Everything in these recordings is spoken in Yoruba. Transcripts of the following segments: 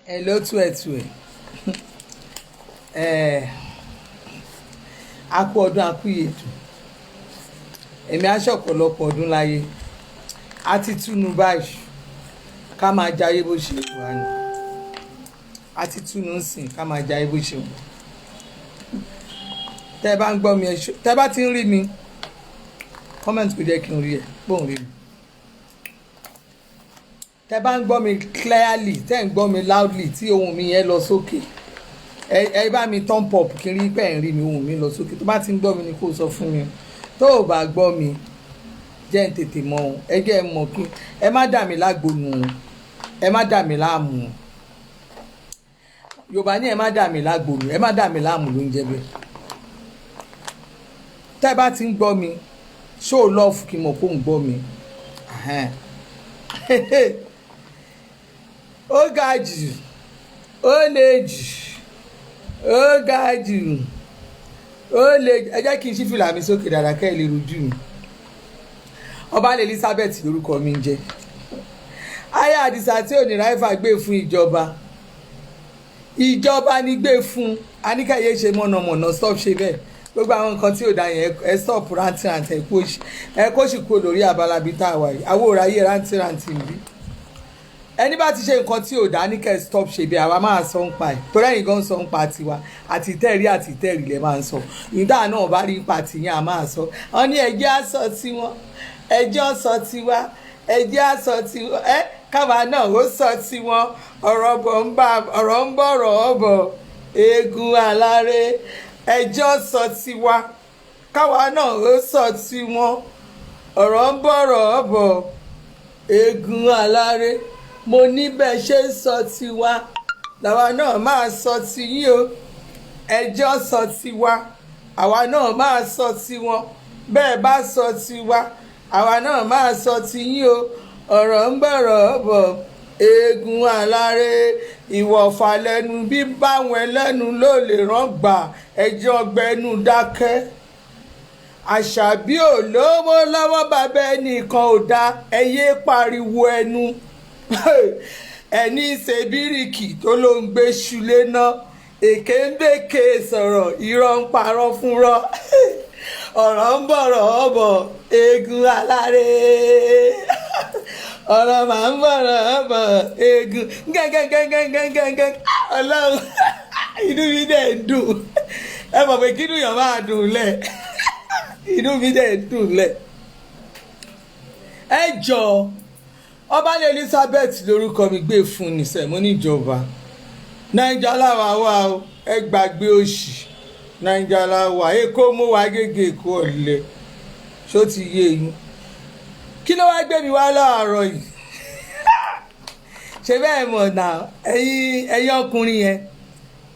ẹ ló tú ẹ tú ẹ a kú ọdún a kú ìyètò èmi aṣọ ọ̀pọ̀lọpọ̀ ọdún láyé a ti túnú báyìí ká máa jayé bó ṣe wà ní a ti túnú sìn ká máa jayé bó ṣe wà tẹ́ bá ń gbọ́ mi tẹ́ bá ti ń rí mi comment kò jẹ́ kí n rí ẹ pòun rí mi tẹ́ bá ń gbọ́ mi clearly tẹ́ ń gbọ́ mi loudly tí ohùn mi yẹn lọ sókè ẹ bá mi turn pop kí n rí pé ẹ̀ ń rí mi ohùn mi lọ sókè tó bá ti ń gbọ́ mi ni kó sọ fún mi tó o bá gbọ́ mi jẹ́ ń tètè mọ̀ ọ́n ẹ jẹ́ ẹ mọ̀ kí ẹ má dà mí lágbónú ẹ má dà mí láàmú Yorùbá ní ẹ má dà mí lágbónú ẹ má dà mí láàmú ló ń jẹ́ bẹ́ẹ̀ tẹ́ bá ti ń gbọ́ mi show love kí n mọ̀ kó ń gbọ́ mi ó ga jù ó le jù ó ga jù ó le ẹ jẹ́ kí n ṣí fìlà mi sókè dáadáa kẹ́ ẹ lè rojú mi Ọbalẹ̀ Elizabeth lórúkọ mi ń jẹ́ aya Àdìsá tí ò ní ráìfà gbé fún ìjọba ni gbé fún aníkàyé ṣe mọ̀nàmọ̀nà stop ṣe bẹ́ẹ̀ gbogbo àwọn nǹkan tí ò dá yẹn ẹ stop rántìrántì ẹ kó sì kó lórí abalabi tá a wà yìí àwòrán ayé rántìrántì rí ẹni bá ti ṣe nǹkan tí ò dá ní kẹ́ stop ṣe bí àwa máa sọ ń pa ẹ̀ torí ẹ̀yin gan sọ ń pa tiwa àti tẹ́rì lẹ́ máa ń sọ ìdá náà bá rí pa tìyẹn à máa sọ wọn ní ẹjẹ́ àsọ tiwọn ẹjọ́ sọ tiwa ẹjẹ́ àsọ tiwọn ẹ káwa náà ó sọ tiwọn ọ̀rọ̀ ń bọ̀rọ̀ ọ̀bọ̀ eégún aláré ẹjọ́ sọ tiwa káwa náà ó sọ tiwọn ọ̀rọ̀ ń bọ̀rọ̀ ọ̀bọ̀ eégún aláré mo ní bẹ́ẹ̀ ṣe ń sọ tiwa làwa náà máa sọ tiyín o ẹjọ́ sọ tiwa àwa náà máa sọ tiwọn bẹ́ẹ̀ bá sọ tiwa àwa náà máa sọ tiyín o ọ̀rọ̀ ń bọ̀rọ̀ ọ̀bọ̀ eégún aláré ìwọ̀fà lẹ́nu bí báwọn ẹlẹ́nu ló lè rán gbà ẹjọ́ gbẹnu dákẹ́ àṣàbí ò lówó lọ́wọ́ bàbá ẹnìkan ò dá ẹyẹ pariwo ẹnu ẹni ṣe bíríkì tó ló ń gbé ṣulé náà èké ń bèké sọ̀rọ̀ irọ́ ń parọ́ fúnrọ́ ọ̀rọ̀ ń bọ̀rọ̀ ọ̀bọ̀ eégún aláré ọ̀rọ̀ máa ń bọ̀rọ̀ ọ̀bọ̀ eégún gẹ́gẹ́gẹ́gẹ́gẹ́gẹ́ ọlọ́run inú mi dẹ̀ ń dùn ẹ mọ̀ pé kínú yàn máa dùn lẹ̀ inú mi dẹ̀ ń dùn lẹ̀ ẹ jọ Ọbalẹ̀ Elizabeth lórúkọ mi gbé fún nìṣẹ́ níjọba Naija láwa wà o ẹ gbàgbé òṣì Naija láwa Èkó mú wa gègé Èkó ọ̀lẹ ṣó ti yé yín kí ló wá gbé mi wá láàárọ̀ yìí ṣe bẹ́ẹ̀ mọ̀ náà ẹ̀yin ọkùnrin yẹn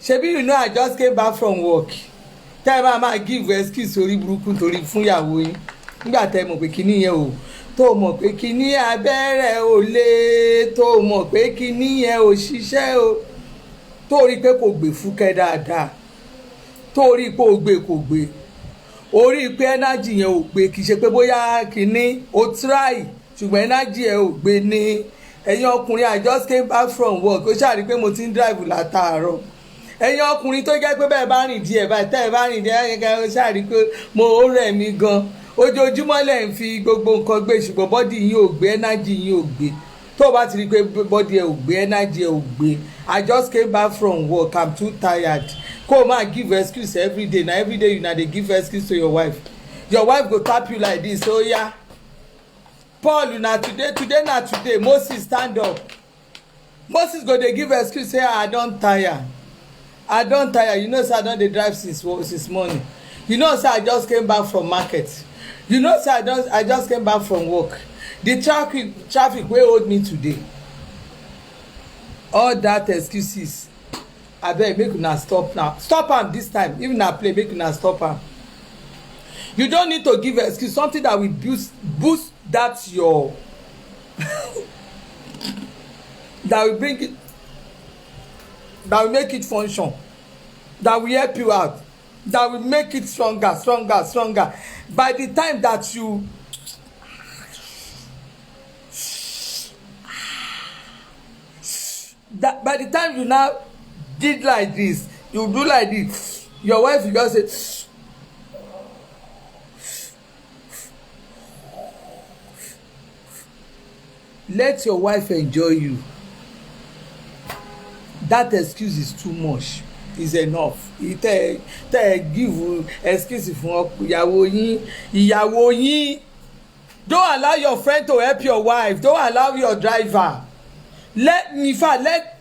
ṣebí you know I just came back from work tẹ́ ẹ bá máa give excuse orí burúkú torí fún ìyàwó yín nígbà tẹ́ ẹ mọ̀ pé kíní yẹn o tó mọ̀ pé kíní abẹ́rẹ́ ò lé tó mọ̀ pé kíní yẹn ò ṣiṣẹ́ o tó rí pé kò gbé fúkẹ́ dáadáa tó rí pé ó gbé kò gbé orí pé energy yẹn ò gbé kì í ṣe pé bóyá kíní ó try ṣùgbọ́n energy yẹn ò gbé ní ẹ̀yin ọkùnrin I just came back from work ó ṣàrí pé mo ti ń drive látàárọ̀ ẹ̀yin ọkùnrin tó jẹ́ pé bẹ́ẹ̀ bá rìn díẹ̀ báyìí tẹ́ ẹ bá rìn díẹ̀ ó ṣàrí pé mo ó rẹ̀ mí gan ojoojúmọ́ lẹ̀ ń fi gbogbo nǹkan gbé ṣùgbọ́n bọ́dì yín ò gbé energy yín ò gbé tó o bá ti rí i pé bọ́dì ẹ ò gbé energy ẹ ò gbé I just came back from work I'm too tired kó o máa give excuse everyday na everyday you na dey give excuse to your wife go tap you like this oh yeah Paul na today na today Moses stand up Moses go dey give excuse say I don tire you know say I don dey drive since morning you know say I just came back from market you know say I just came back from work the traffic wey hold me today all that excuses abeg make una stop now stop am this time if na play make una stop am you don't need to give excuse something that will boost that your that will bring it that will make it function that will help you out that will make it stronger by the time that you that by the time you now did like this, you do like this, your wife will just say let your wife enjoy you. That excuse is too much, is enough. Tẹ́ ẹ give excuse fún ìyàwó yín. Don't allow your friend to help your wife. Don't allow your driver. Let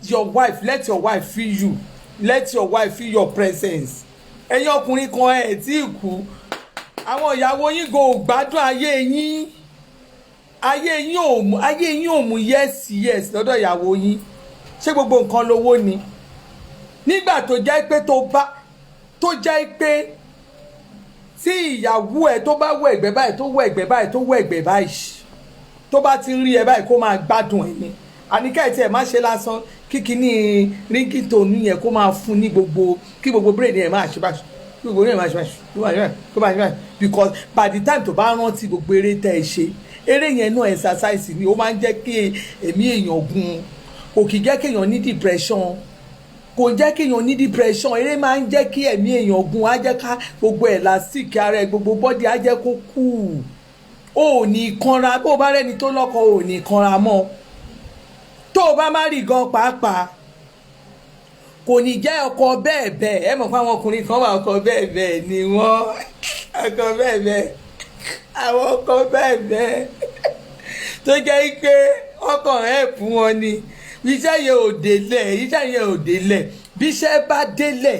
your wife feel you. Let your wife feel your presence. Ẹ̀yin ọkùnrin kan ẹ̀ tí kú. Àwọn ìyàwó yín go gbádùn ayé yín. Ayé yín ò mú yes lọ́dọ̀ ìyàwó yín. Ṣé gbogbo nǹkan lówó ni? Nígbà tó jẹ́ pé tí ìyàwó ẹ̀ tó bá wọ ẹ̀gbẹ́ báyìí tó wọ ẹ̀gbẹ́ báyìí tó bá ti ń rí ẹ báyìí kó máa gbádùn ẹ̀ ni. Àníkà ẹ̀ tí ẹ̀ má ṣe lásán kíkiní ríngìtònù yẹn kó máa fún ní gbogbo kí gbogbo brain ẹ̀ máa ṣe báyìí gbogbo brain ẹ̀ máa ṣe báyìí because by the time tó bá rántí gbogbo eré tẹ́ ẹ ṣe eré yẹn náà exercise ni ó máa ń jẹ́ kí ẹ̀mí èèyàn gun kò kì í jẹ́ kéèyàn ní depression eré máa ń jẹ́ kí ẹ̀mí èèyàn gun á jẹ́ ká gbogbo elastic ara ẹ̀ gbogbo body á jẹ́ kó kú ò ní kanra bó o bá rẹ́ni tó lọ́kọ ò ní kanra mọ́ tó o bá má rí gan pàápàá kò ní jẹ́ ọkọ bẹ́ẹ̀ ẹ mọ̀ pé àwọn ọkùnrin kan wà ọkọ bẹ́ẹ̀ ni wọ́n ọkọ bẹ́ẹ̀ àwọn ọkọ bẹ́ẹ̀ tó jẹ́ pé ọkàn ẹ̀ fún wọn ni iṣẹ́ yẹn ò délẹ̀ bí iṣẹ́ bá délẹ̀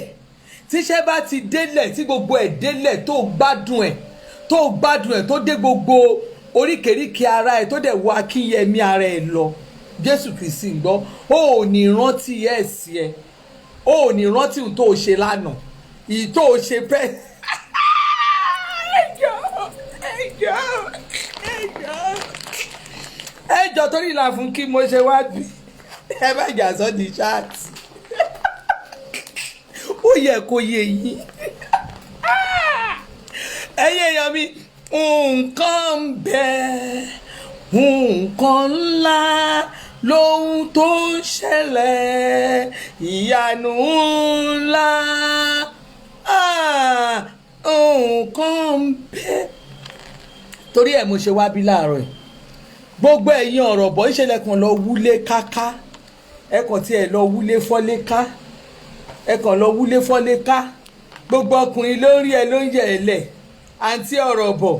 tíṣẹ́ bá ti délẹ̀ tí gbogbo ẹ̀ délẹ̀ tó gbádùn ẹ̀ tó dé gbogbo oríkèéríkèé ara ẹ̀ tó dẹ̀ wọ akínyẹmí ara ẹ̀ lọ Jésù Kristi ń gbọ́ ó ní rántí ẹ̀sì ẹ̀ ó ní rántí ohun tó ṣe lánàá ìyí tó ṣe pẹ́ ẹjọ́ torí ìlà fún kí mo ṣe wá bí ẹ bá jà sọ di chat ó yẹ kó yé yín ẹ̀yin èèyàn mi nǹkan ń bẹ nǹkan ńlá lóhun tó ń ṣẹlẹ̀ ìyanu ńlá nǹkan ń bẹ torí ẹ̀ mo ṣe wá bí láàárọ̀ yìí gbogbo ẹ̀yin ọ̀rọ̀ bọ̀ ìṣẹ̀lẹ̀ kan lọ wúlé káká ẹ̀kàn tí ẹ̀ lọ wúlé fọ́lé ká gbogbo ọkùnrin ló ń rí ẹ ló ń yẹ ẹ lẹ̀ àǹtí ọ̀rọ̀ bọ̀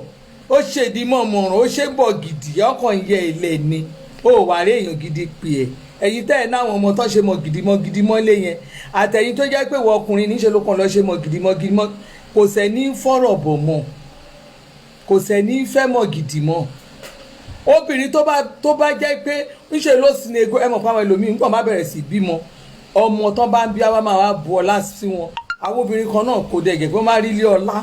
ó ṣèdí mọ̀mọ̀ràn ó ṣe bọ̀ gidi ọkàn yẹ ẹ lẹ̀ ni ó wà rí èèyàn gidi pè ẹ́ ẹ̀yin tẹ́ ẹ̀ náwọn ọmọ tó ṣe mọ̀ gidi mọ́lé yẹn àtẹ̀yìn tó jẹ́ pé wọ ọkùnrin níṣẹ́ ló kàn lọ ṣe mọ̀ gidi mọ́ kò sẹ́ni fọ̀rọ̀ bọ̀ mọ́ kò sẹ́ni fẹ́ mọ̀ gidi mọ́ obìnrin tó bá jẹ́ pé níṣẹ́ ló sin ego ẹ mọ̀ fún àwọn ẹlòmíín nǹkan má bẹ̀rẹ̀ sí bímọ ọmọ tán bá ń bí wá máa wá bu ọlá sí wọn àwọn obìnrin kan náà kò dẹ̀gẹ̀ pé wọ́n máa rí ilé ọlá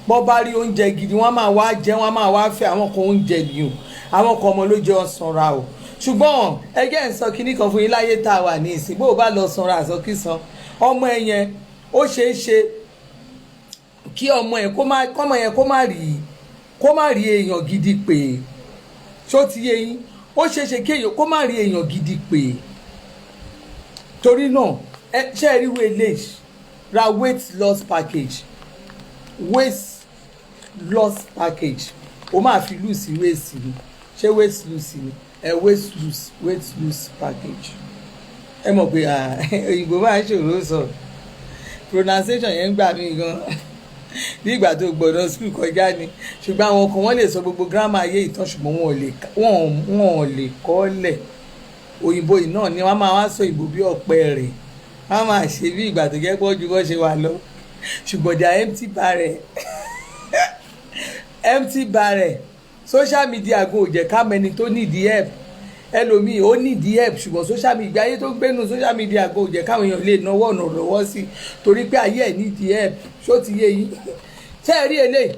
bọ́ bá rí oúnjẹ gidi wọ́n máa wá jẹ wọ́n máa wá fẹ́ àwọn kan oúnjẹ nìyó àwọn kan ọmọ ló jẹ́ ọ̀sánra o ṣùgbọ́n ẹgẹ́ ń sọ kinní kan fún yín láyé tá a wà ní ìsìn bó o bá lọ sanra àsọkísan ọmọ ẹ yẹn ó ṣeé ṣe kí ọmọ yẹn kó má rí èèyàn gidi pè é ṣó ti yé yín ó ṣeé ṣe kéèyàn kó má rí èèyàn gidi pè é torí náà ṣe é ríru eléyìí ra weight loss package o máa fi lose waist ni ṣé weight lose ni weight lose package ẹ mọ̀ pé òyìnbó máa ń ṣòro sọ pronunciation yẹn ń gbà mí gan bí ìgbà tó gbọ́dọ̀ school kọjá ni ṣùgbọ́n àwọn kan wọ́n lè sọ gbogbo grammar ayé ìtàn ṣùgbọ́n wọn ò lè kọ́ lẹ̀ òyìnbó yìí náà ni wọ́n máa wá sọ ìbò bí ọ̀pẹ rẹ̀ wọ́n máa ṣe bí ìgbà tó jẹ́ pọ̀ ju bó ṣe wà lọ ṣùgbọ́n dà empty barrel social media go jẹ́ ká mẹ́ni tó nídìí help ẹlòmíì ó nídìí help ṣùgbọ́n social media ayé tó gbénu social media go jẹ́ káwọn èèyàn lè náwó ọ̀nà lọ́wọ́ sí torí pé ayé ẹ̀ nídìí help ṣó ti yé yín ṣé ẹ rí eléyìí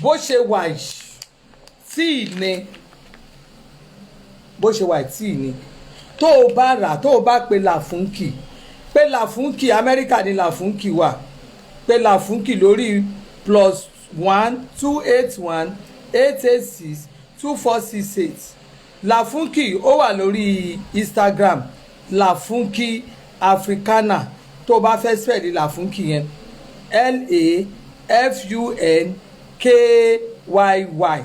bó ṣe wà tíì ni tó o bá rà tó o bá pe làfúnkì Amẹ́ríkà ni làfúnkì wà pe làfúnkì lórí +1 281 886 2468 Lafunky ó wà lórí Instagram Lafunky Africana tó bá fẹ́ spell Lafunky yẹn LAFUNKYY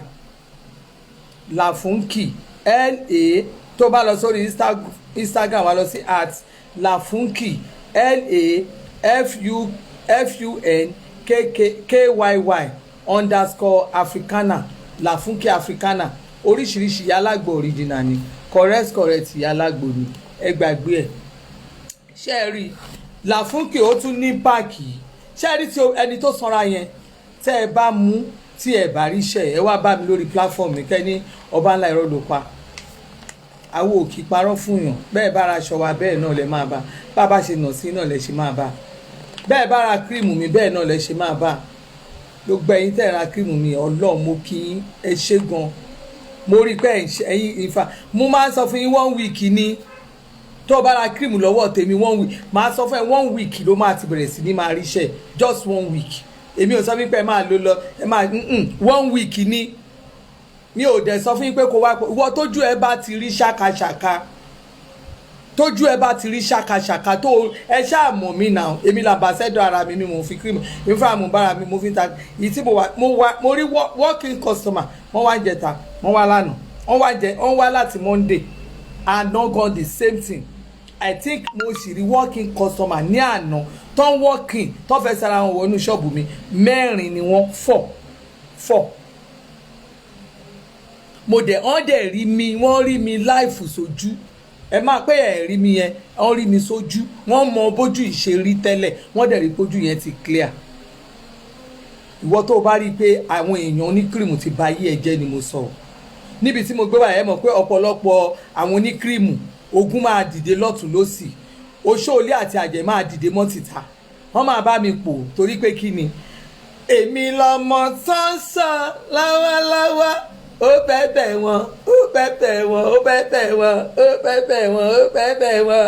Lafunky tó bá lọ sórí Instagram wá lọ sí @Lafunky LAFUNKYY_Africana Lafunky Africana oríṣiríṣi yálàgbò original ni correct yálàgbò ni ẹ gbàgbé ẹ ṣe é rí Lafunky ó tún ní páàkì ṣe é rí tí ẹni tó sanra yẹn tẹ́ ẹ bá mú tí ẹ bá rí iṣẹ́ ẹ wá bá mi lórí platform mi kẹ́ ní ọba ńlá irọ́ ló pa àwọn òkì parọ́ fún yàn bẹ́ẹ̀ bá ra aṣọ wa bẹ́ẹ̀ náà lẹ máa bá bá bá ṣe nà sí náà lẹ ṣe máa bá bẹ́ẹ̀ bá ra kírìmù mi bẹ́ẹ̀ náà lẹ ṣe máa bá gbogbo ẹ̀yin tẹ́ ra kírìmù mi Ọlọ́run mo kí ẹ ṣe gan mo rí pé ẹ̀yin ìfà mo máa ń sọ fún yín 1 week ni tó bá ra kírìmù lọ́wọ́ tèmi 1 week máa sọ fún ẹ 1 week ló máa ti bẹ̀rẹ̀ sí ní máa ríṣẹ́ just 1 week èmi ò sọ fún yín pé ẹ máa lò lọ ẹ máa 1 week ni mi ò dẹ̀ sọ fún yín pé kó wá ìwọ tójú ẹ bá ti rí ṣàkàṣàkà tójú ẹ bá ti rí ṣàkàṣàkà tó ẹ ṣáà mọ̀ mí náà èmi là bá sẹ́dọ̀ ara mi ni mo fi cream èmi fúnra mo bára mi mo fi ta èyí tí mo rí working customer wọ́n wá jẹta wọ́n wá lánàá wọ́n wá láti Monday àná gan the same thing I think mo sì rí working customer ní àná tó ń working tó fẹ́ sára wọn wọnú ṣọ́ọ̀bù mi 4 ni wọ́n 4 mo dẹ̀ wọ́n dẹ̀ rí mi wọ́n rí mi láìfù sójú ẹ máa pé ẹ̀ rí mi yẹn wọ́n rí mi sójú wọ́n mọ bójú ìṣe rí tẹ́lẹ̀ wọ́n dẹ̀ rí bójú yẹn ti clear ìwọ tó bá rí i pé àwọn èèyàn oníkírìmù ti ba ayé ẹ jẹ́ ni mo sọ níbi tí mo gbé wà ẹ mọ̀ pé ọ̀pọ̀lọpọ̀ àwọn oníkírìmù ogun máa dìde lọ́tún lọ́sì oṣóòlé àti àjẹ́ máa dìde mọ́ tìta wọ́n máa bá mi pò torí pé kí ni èmi lọmọ sánsán láwáláwá ó pẹ́pẹ́ wọn ó pẹ́pẹ́ wọn ó pẹ́pẹ́ wọn ó pẹ́pẹ́ wọn ó pẹ́pẹ́ wọn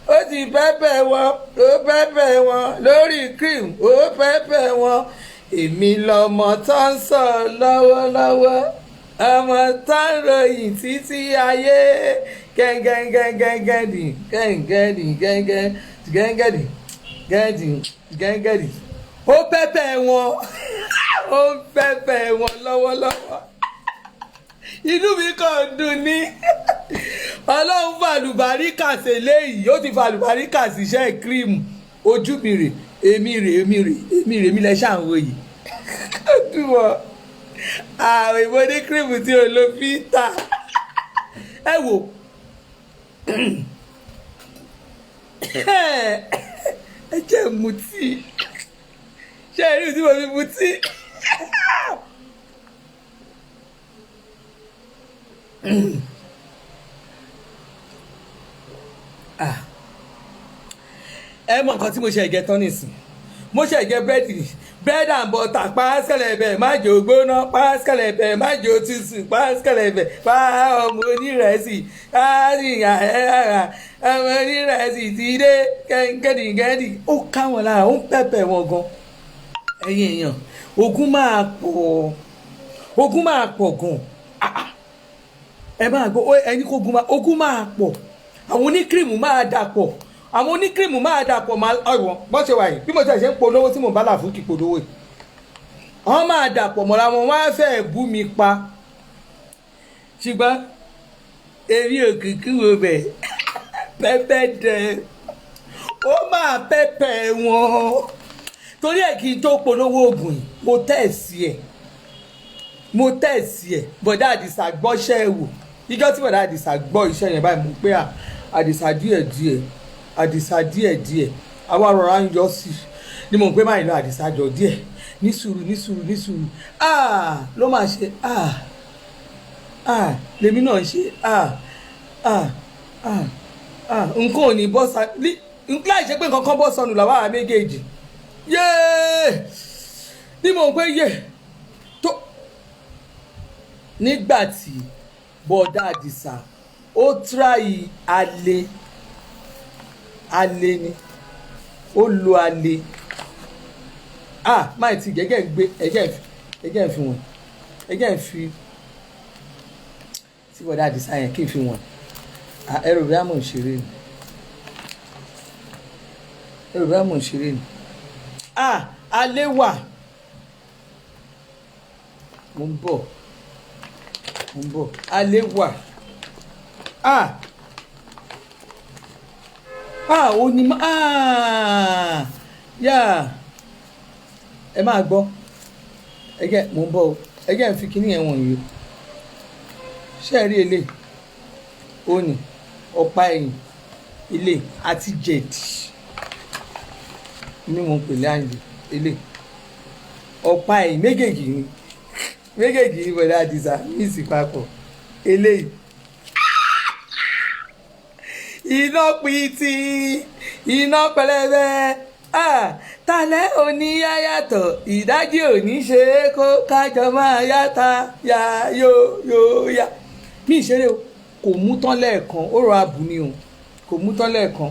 ó ti pẹ́pẹ́ wọn ó pẹ́pẹ́ wọn lórí cream ó pẹ́pẹ́ wọn èmi lọmọ tó ń sọ lọ́wọ́lọ́wọ́ ọmọ tó ń ròyìn títí ayé gẹ́gẹ́gẹ́gẹ́gẹ́dì gẹ́gẹ́dì gẹ́gẹ́dì gẹ́gẹ́dì ó pẹ́pẹ́ wọn ó pẹ́pẹ́ wọn lọ́wọ́lọ́wọ́ inú mi kàn dùn ní ọlọ́run fàlùbáríkà sí eléyìí ó ti fàlùbáríkà síṣẹ́ kírìmù ojú mi rè èmi rè mi lẹ ṣàǹwò yìí ó dùnmọ̀ àwọn ìbò ní kírìmù tí o lo fi ta ẹ wò ẹ jẹ́ mutí ṣé ẹ rí tí mo fi mutí. Ẹ mọ nǹkan tí mo ṣe jẹ tán nìsín mo ṣe jẹ bread and butter pàṣẹlẹbẹ má jò gbóná pàṣẹlẹbẹ má jò tútù pàṣẹlẹbẹ pa ọmọ onírẹsì ọmọ onírẹsì ti dé kẹ́ńkẹ́dìgẹ́dì ó káwọn lára ó ń pẹ́pẹ́ wọn gan ẹ̀yin èèyàn ogun máa pọ̀ gan ẹ máa gbọ́ ẹni kó ogun máa pọ̀ àwọn oníkírìmù máa dàpọ̀ àwọn oníkírìmù máa dàpọ̀ máa ọ̀rọ̀ bọ́ ṣe wà yìí bí mo ṣe ṣe ń polówó tí mo bá Lafunky polówó yìí wọ́n máa dàpọ̀ mọ́ra wọn wọ́n á fẹ́ bú mi pa ṣùgbọ́n èmi ò kìkì wo bẹ̀ pẹ́pẹ́ dẹ̀ ó máa pẹ́pẹ́ wọn torí ẹ̀ kí n tó polówó oògùn yìí mo tẹ̀sí ẹ̀ bọ̀dá Àdìsá gbọ́ṣẹ́ ẹ̀ wò ìjọ́ tí bọ̀dá Àdìsá gbọ́ iṣẹ́ yẹn báyìí mo pé Àdìsá díẹ̀ àwa rọra ń yọ sí ni mo ń pé máa ń lọ Àdìsá jọ díẹ̀ ní sùúrù ló máa ṣe lèmi náà ṣe nǹkan ò ní bọ́ láì ṣe pé nǹkan kan bọ́ sọnù làwọn àwa méjèèjì ni mo ń pé tó nígbà tí bọ̀dá Àdìsá ó tíráì alẹ́ ni ó lo alẹ́ máa ti gẹ́gẹ́ gbé ẹ̀jẹ̀ fi wọn ẹ̀jẹ̀ fi tí bọ̀dá àdìsá yẹn kí n fi wọ̀n ẹrù bí àmọ̀ òṣèré ni ẹrù bí àmọ̀ òṣèré ni alẹ́ wà mo ń bọ̀ alẹ́ wà ó ní yá ẹ máa gbọ́ ẹgẹ́ mo ń bọ̀ ẹgẹ́ ń fi kíní yẹn wọ̀nyí ṣé ẹ rí ilé ó ní ọ̀pá ẹ̀yìn ilé àti jẹ̀dì ní mo ń pè láàyè ilé ọ̀pá ẹ̀yìn méjèèjì ní bọ̀dá àdìsá mísì papọ̀ eléyìí iná pìtì iná pẹlẹbẹ talẹ oníyá yàtọ̀ ìdájí òní ṣe é kó kájọ máa yàtà yá yóò yá mí ìṣeré o kò mú tán lẹ́ẹ̀kan ó rọra bù ni o kò mú tán lẹ́ẹ̀kan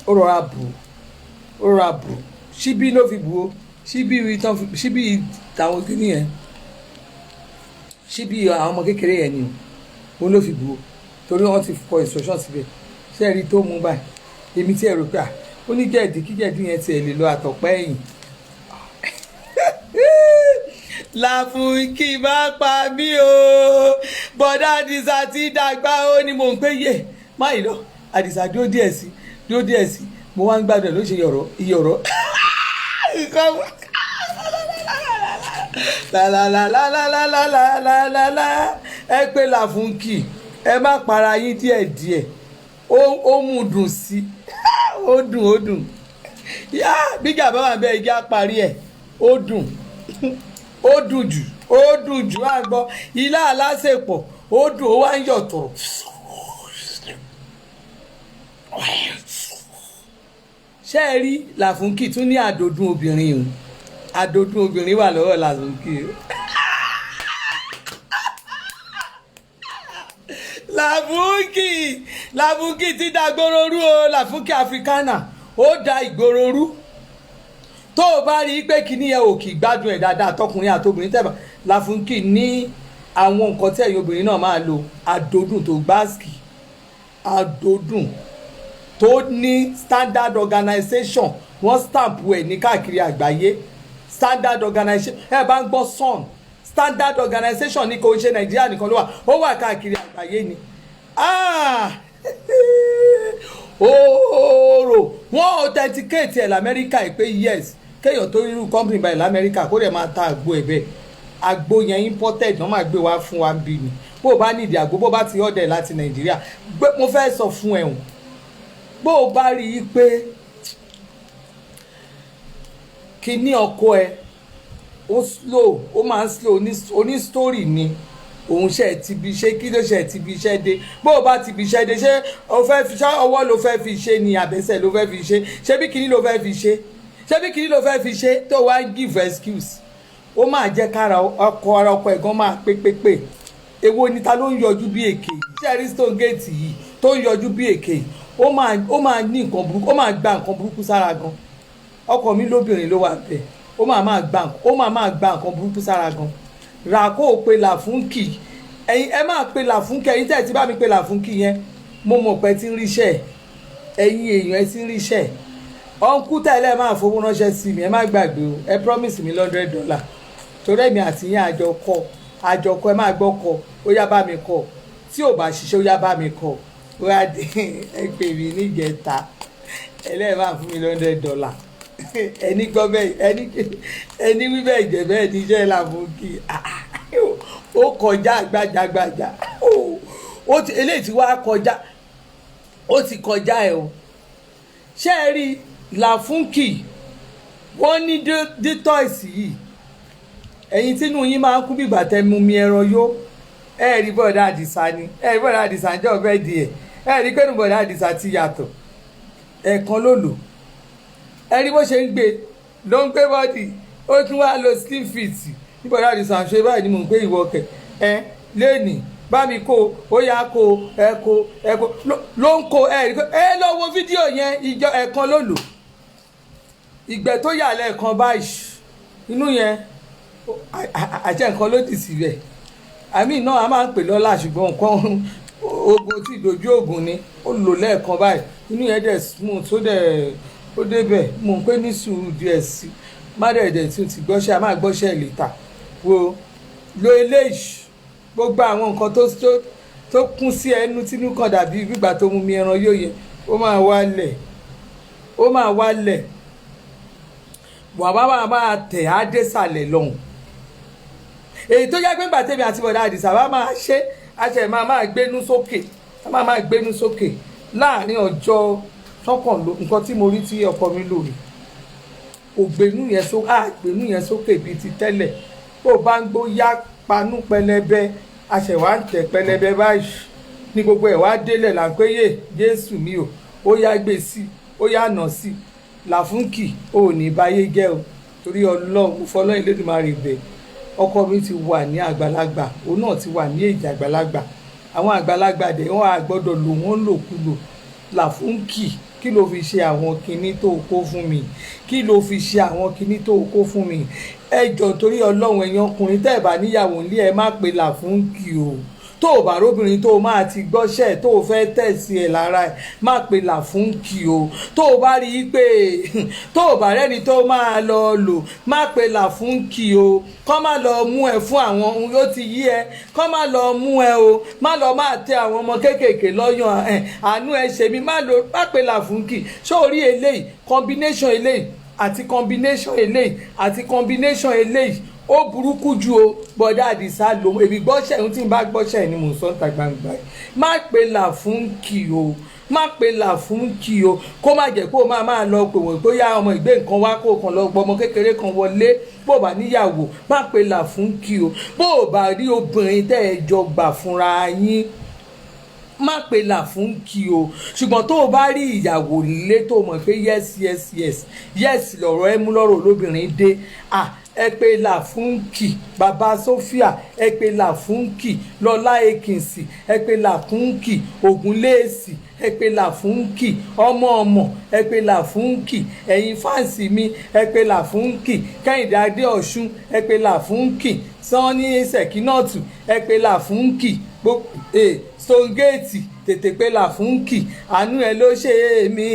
ó rọra bù ṣíbí ló fi bù o ṣíbí tàwọn kìíní yẹn ṣíbí àwọn ọmọ kékeré yẹn ni o òun ló fi bù o torí wọ́n ti kọ instruction síbẹ̀ ṣé ẹ rí tó mú báyìí èmi tí ẹ rò pé ó ní jẹ̀dí kí jẹ̀dí yẹn tiẹ̀ lè lọ àtọ̀pẹ́ ẹ̀yìn Láfúnkì má pa mí o bọ̀dá àdìsá ti dàgbà ó ní mò ń pé yé má yìí lọ àdìsá dúró díẹ̀ sí mo wá ń gbádùn ló ṣe ìyọ̀rọ̀ lálálálálálálálálá ẹ pé Láfúnkì ẹ má para yín díẹ̀díẹ̀ ó mú dùn sí ó dùn bíjà bá wà bẹ́ẹ̀ igi parí ẹ̀ ó dùn jù á gbọ́ ilá alásèpọ̀ ó dùn ó wá ń yọ̀ tọ̀rọ̀ ṣé ẹ rí Láfúnkì tún ní àdòdún obìnrin o àdòdún obìnrin wà lọ́wọ́ Láfúnkì o Láfúnkì ti da ìgboro rú o Láfúnkì Africana ó da ìgboro rú tó o bá rí i pé kíní yẹn ò kì í gbádùn ẹ̀ dáadáa tọkùnrin àtobìnrin tẹ̀bà Láfúnkì ní àwọn nǹkan tí ẹ̀yin obìnrin náà máa lo àdòdùn tó gbáàsì àdòdùn tó ní standard organization wọ́n stamp ẹ̀ ní káàkiri àgbáyé standard organization ẹ bá ń gbọ́ sun standard organization ní kò ń ṣe Nàìjíríà nìkan ló wà ó wà káàkiri àgbáyé ni oòrò wọ́n authenticate ẹ̀ lamẹ́ríkà ẹ̀ pé yes kéèyàn tó rírú company báyìí lamẹ́ríkà kó dẹ̀ máa ta àgbo ẹ̀ bẹ́ẹ̀ àgbo yẹn imported wọ́n máa gbé wá fún wa bí ni bó o bá nídìí àgbo bó o bá ti order láti Nàìjíríà mo fẹ́ sọ fún ẹ̀hún bó o bá rí i pé kíní ọkọ ẹ ó slow ó máa ń slow oní story ni òun ṣe ti bi ṣe kí ló ṣe ti bi iṣẹ́ dé bó o bá ti bi iṣẹ́ dé ṣé o fẹ́ fi ṣá ọwọ́ ló fẹ́ fi ṣe ni àbẹ́sẹ̀ ló fẹ́ fi ṣe ṣé bí kíní ló fẹ́ fi ṣe tó wá give excuse ó máa jẹ́ kára ọkọ ẹ̀gán máa pépépé èwo ni ta ló ń yọjú bí èké ṣé Ariston Gate yìí tó ń yọjú bí èké ó máa ní nǹkan burúkú ó máa gba nǹkan burúkú sára gan ọkọ mi lóbìnrin ló wà bẹ́ẹ̀ ó máa gba nǹkan burúkú sára gan rà kó o pe Láfúnkì ẹ̀yin ẹ máa pe Láfúnkì ẹ̀yin tẹ̀ tí bá mi pe Láfúnkì yẹn mo mọ̀ pé tí ń ríṣẹ́ ẹ̀yin èèyàn ẹ ti ń ríṣẹ́ ọ̀nkú tẹ̀lé máa fowó ránṣẹ́ sí mi ẹ má gbàgbé o ẹ promise mi $100 torí èmi àti yín àjọkọ ẹ máa gbọ́ kọ ó yá bá mi kọ tí ò bá ṣiṣẹ́ ó yá bá mi kọ ó yá dé ẹ pè mí níjẹta ẹlẹ́ẹ̀ máa fún mi $100 ẹni gbọ́ bẹ́ẹ̀ ẹni wí bẹ́ẹ̀ jẹ́ bẹ́ẹ̀ níṣẹ́ Láfúnkì ó kọjá gbàjàgbàjà eléyìí tí wàá kọjá ó ti kọjá ẹ o ṣé ẹ rí Láfúnkì wọ́n ní dítọ́ìsì yìí ẹ̀yin tínú yín máa ń kú bìgbà tẹ́ mú mi ẹran yó ẹ rí bọ̀dá Àdìsá ni ẹ rí bọ̀dá Àdìsá jẹ́ ọ̀bẹ di ẹ rí pé bọ̀dá Àdìsá ti yàtọ̀ ẹ̀ẹ̀kan ló lò ẹ rí bó ṣe ń gbé ló ń gbé bọ́dì ó tún wá lo slim fit ní bọ̀dá Àdìsá ṣe báyìí ni mò ń gbé ìwọ kẹ̀ lẹ́nìí bá mi kó ó yá kó ẹ kó ló ń kó ẹ rí pé ẹ lọ wo fídíò yẹn ìjọ ẹ̀ẹ̀kan ló lò ìgbẹ́ tó yà lẹ́ẹ̀kan báyìí inú yẹn àjẹ́ nǹkan ló dì síbẹ̀ àmì náà a máa ń pè lọ́la ṣùgbọ́n nǹkan ogun tí ìdojú ogun ni ó lò lẹ́ẹ̀kan báyìí inú yẹn dẹ̀ smooth ó débẹ̀ mò ń pé ní sùúrù díẹ̀ sí má dẹ̀ tí o ti gbọ́ṣẹ́ a máa gbọ́ṣẹ́ lẹ́tà wo lo eléyìí gbogbo àwọn nǹkan tó kún sí ẹnu tínú kan dàbí gbígbà tó mú mi ẹran yóò yẹ ó máa wálẹ̀ bàbá máa tẹ̀ á dé sàlẹ̀ lọ́hùn èyí tó yá pé gbàtẹ́mi àti bọ̀dá àdìsá bá máa ṣe àṣẹ máa gbénú sókè láàrin ọjọ́ tọkànló nǹkan tí mo rí tí ọkọ mi lò rí ògbénú yẹn sókè bíi ti tẹ́lẹ̀ bó bá ń gbó yá panú pẹlẹbẹ àṣẹwà ń tẹ̀ pẹlẹbẹ báyìí ní gbogbo ẹ̀ wá délẹ̀ là ń pé yé Jésù mi ò ó yá gbé sí ó yá nà sí làfúnkì ò ní báyé jẹ́ o torí Ọlọ́run fọlọ́yìn Elédùmarè bẹ̀ ọkọ mi ti wà ní àgbàlagbà òun náà ti wà ní èjì àgbàlagbà àwọn àgbàlagbà dẹ̀ wọ́n á gbọ́dọ̀ lò wọ́n lòkulò làfúnkì kí ló fi ṣe àwọn kinní tó kó fún mi kí ló fi ṣe àwọn kinní tó kó fún mi ẹ jọ̀ọ́ torí Ọlọ́run ẹ̀yin ọkùnrin tẹ́ ẹ̀ bá níyàwó nílé ẹ má pe làfúnkì o tó o bá róbìnrin tó o máa ti gbọ́ṣẹ́ tó o fẹ́ tẹ̀sí ẹ̀ lára ẹ̀ má pe làfúnkì o tó o bá rí i pé tó o bá rẹ́ni tó máa lọ lò má pe làfúnkì o kọ́ má lọ mú ẹ fún àwọn ohun yóò ti yí ẹ kọ́ má lọ mú ẹ o má lọ máa tẹ àwọn ọmọ kéékèèké lọ́yàn àánú ẹ ṣe mí má pe làfúnkì sórí eléyìí combination eléyìí àti combination eléyìí àti combination eléyìí ó burúkú ju o bọ́dá àdìsá lò èmi gbọ́ṣẹ́ ohun tí n bá gbọ́ṣẹ́ ni mò ń sọ níta gbangba ẹ̀ má pe làfúnkì o má pe làfúnkì o kó má jẹ́ kó máa lọ pè wọ́n tó yá ọmọ ìgbé nǹkan wá kó kan lọ gbọ́ ọmọ kékeré kan wọlé bó bá níyàwó má pe làfúnkì o bó bá rí obìnrin tẹ́ ẹ jọ gbà fúnra yín má pe làfúnkì o ṣùgbọ́n tó o bá rí ìyàwó lé tó mọ̀ pé yes lọ̀rọ̀ ẹ mú lọ́rọ̀ olóbìnrin dé ẹ pe làfúnkì bàbá Sophia ẹ pe làfúnkì lọlá Ekinsi ẹ pe làfúnkì Ògúnléèsì ẹ pe làfúnkì ọmọ ẹ pe làfúnkì ẹ̀yin fáǹsì mi ẹ pe làfúnkì Kẹ́hìndé Adéọ̀ṣun ẹ pe làfúnkì Sanni Sẹ̀kínọ́ọ̀tù ẹ pe làfúnkì Stonegate tètè pé làfúnkì àánú ẹ ló ṣe mí